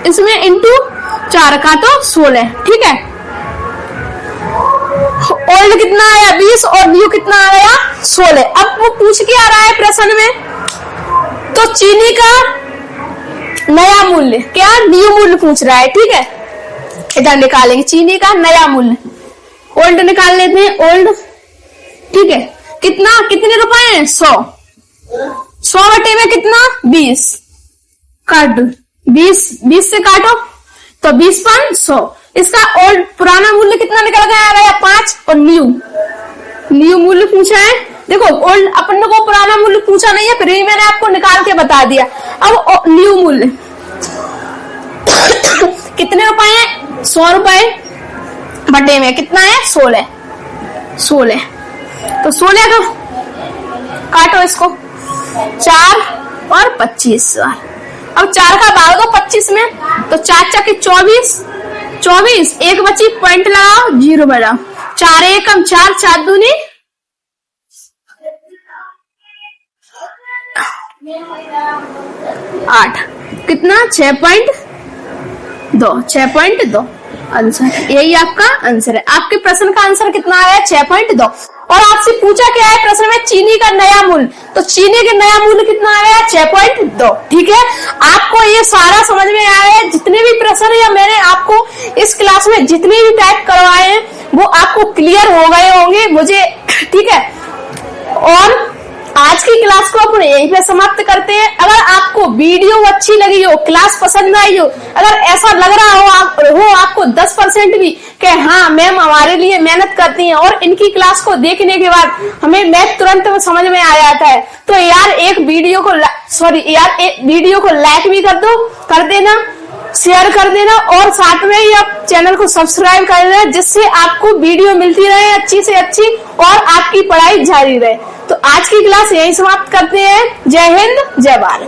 इसमें इंटू 4 का तो 16। ठीक है, ओल्ड कितना आया, 20 और न्यू कितना आया, 16। अब वो पूछ के आ रहा है प्रश्न में, तो चीनी का नया मूल्य, क्या न्यू मूल्य पूछ रहा है। ठीक है, इधर निकालेंगे चीनी का नया मूल्य, ओल्ड निकाल लेते हैं, ओल्ड। ठीक है, कितना, कितने रुपए हैं, 100। 100 बटे में कितना, 20। काट दो, 20 से काटो तो 20 पर 100। इसका ओल्ड पुराना मूल्य कितना निकल गया, 5। और न्यू मूल्य पूछा है। देखो ओल्ड अपन को पुराना मूल्य पूछा नहीं है, फिर भी मैंने आपको निकाल के बता दिया। अब न्यू मूल्य कितने रुपए है, 100 रुपए बटे में कितना है, 16। तो 16 का काटो इसको, 4 और 25। अब 4 का भाग दो 25 में, तो 4 चौके 24, 1 बची, पॉइंट लगाओ, 0 बजाओ। 4 एकम 4, 4 दूनी 8, कितना, 6.2 आंसर। यही आपका आंसर है। आपके प्रश्न का आंसर कितना आया, 6.2। और आपसे पूछा क्या है प्रश्न में, चीनी का नया मूल्य, तो चीनी का नया मूल्य कितना आया, 6.2। ठीक है, आपको ये सारा समझ में आया है। जितने भी प्रश्न या मैंने आपको इस क्लास में जितने भी टाइप करवाए हैं वो आपको क्लियर हो गए होंगे मुझे। ठीक है, और आज की क्लास को अपन यहीं पे समाप्त करते हैं। अगर आपको वीडियो अच्छी लगी हो, क्लास पसंद आई हो, अगर ऐसा लग रहा हो आपको 10% भी कि हाँ मैम हमारे लिए मेहनत करती हैं और इनकी क्लास को देखने के बाद हमें मैथ तुरंत समझ में आ जाता है, तो यार एक वीडियो को लाइक भी कर देना, शेयर कर देना और साथ में ही आप चैनल को सब्सक्राइब कर देना, जिससे आपको वीडियो मिलती रहे अच्छी से अच्छी और आपकी पढ़ाई जारी रहे। तो आज की क्लास यही समाप्त करते हैं। जय हिंद, जय भारत।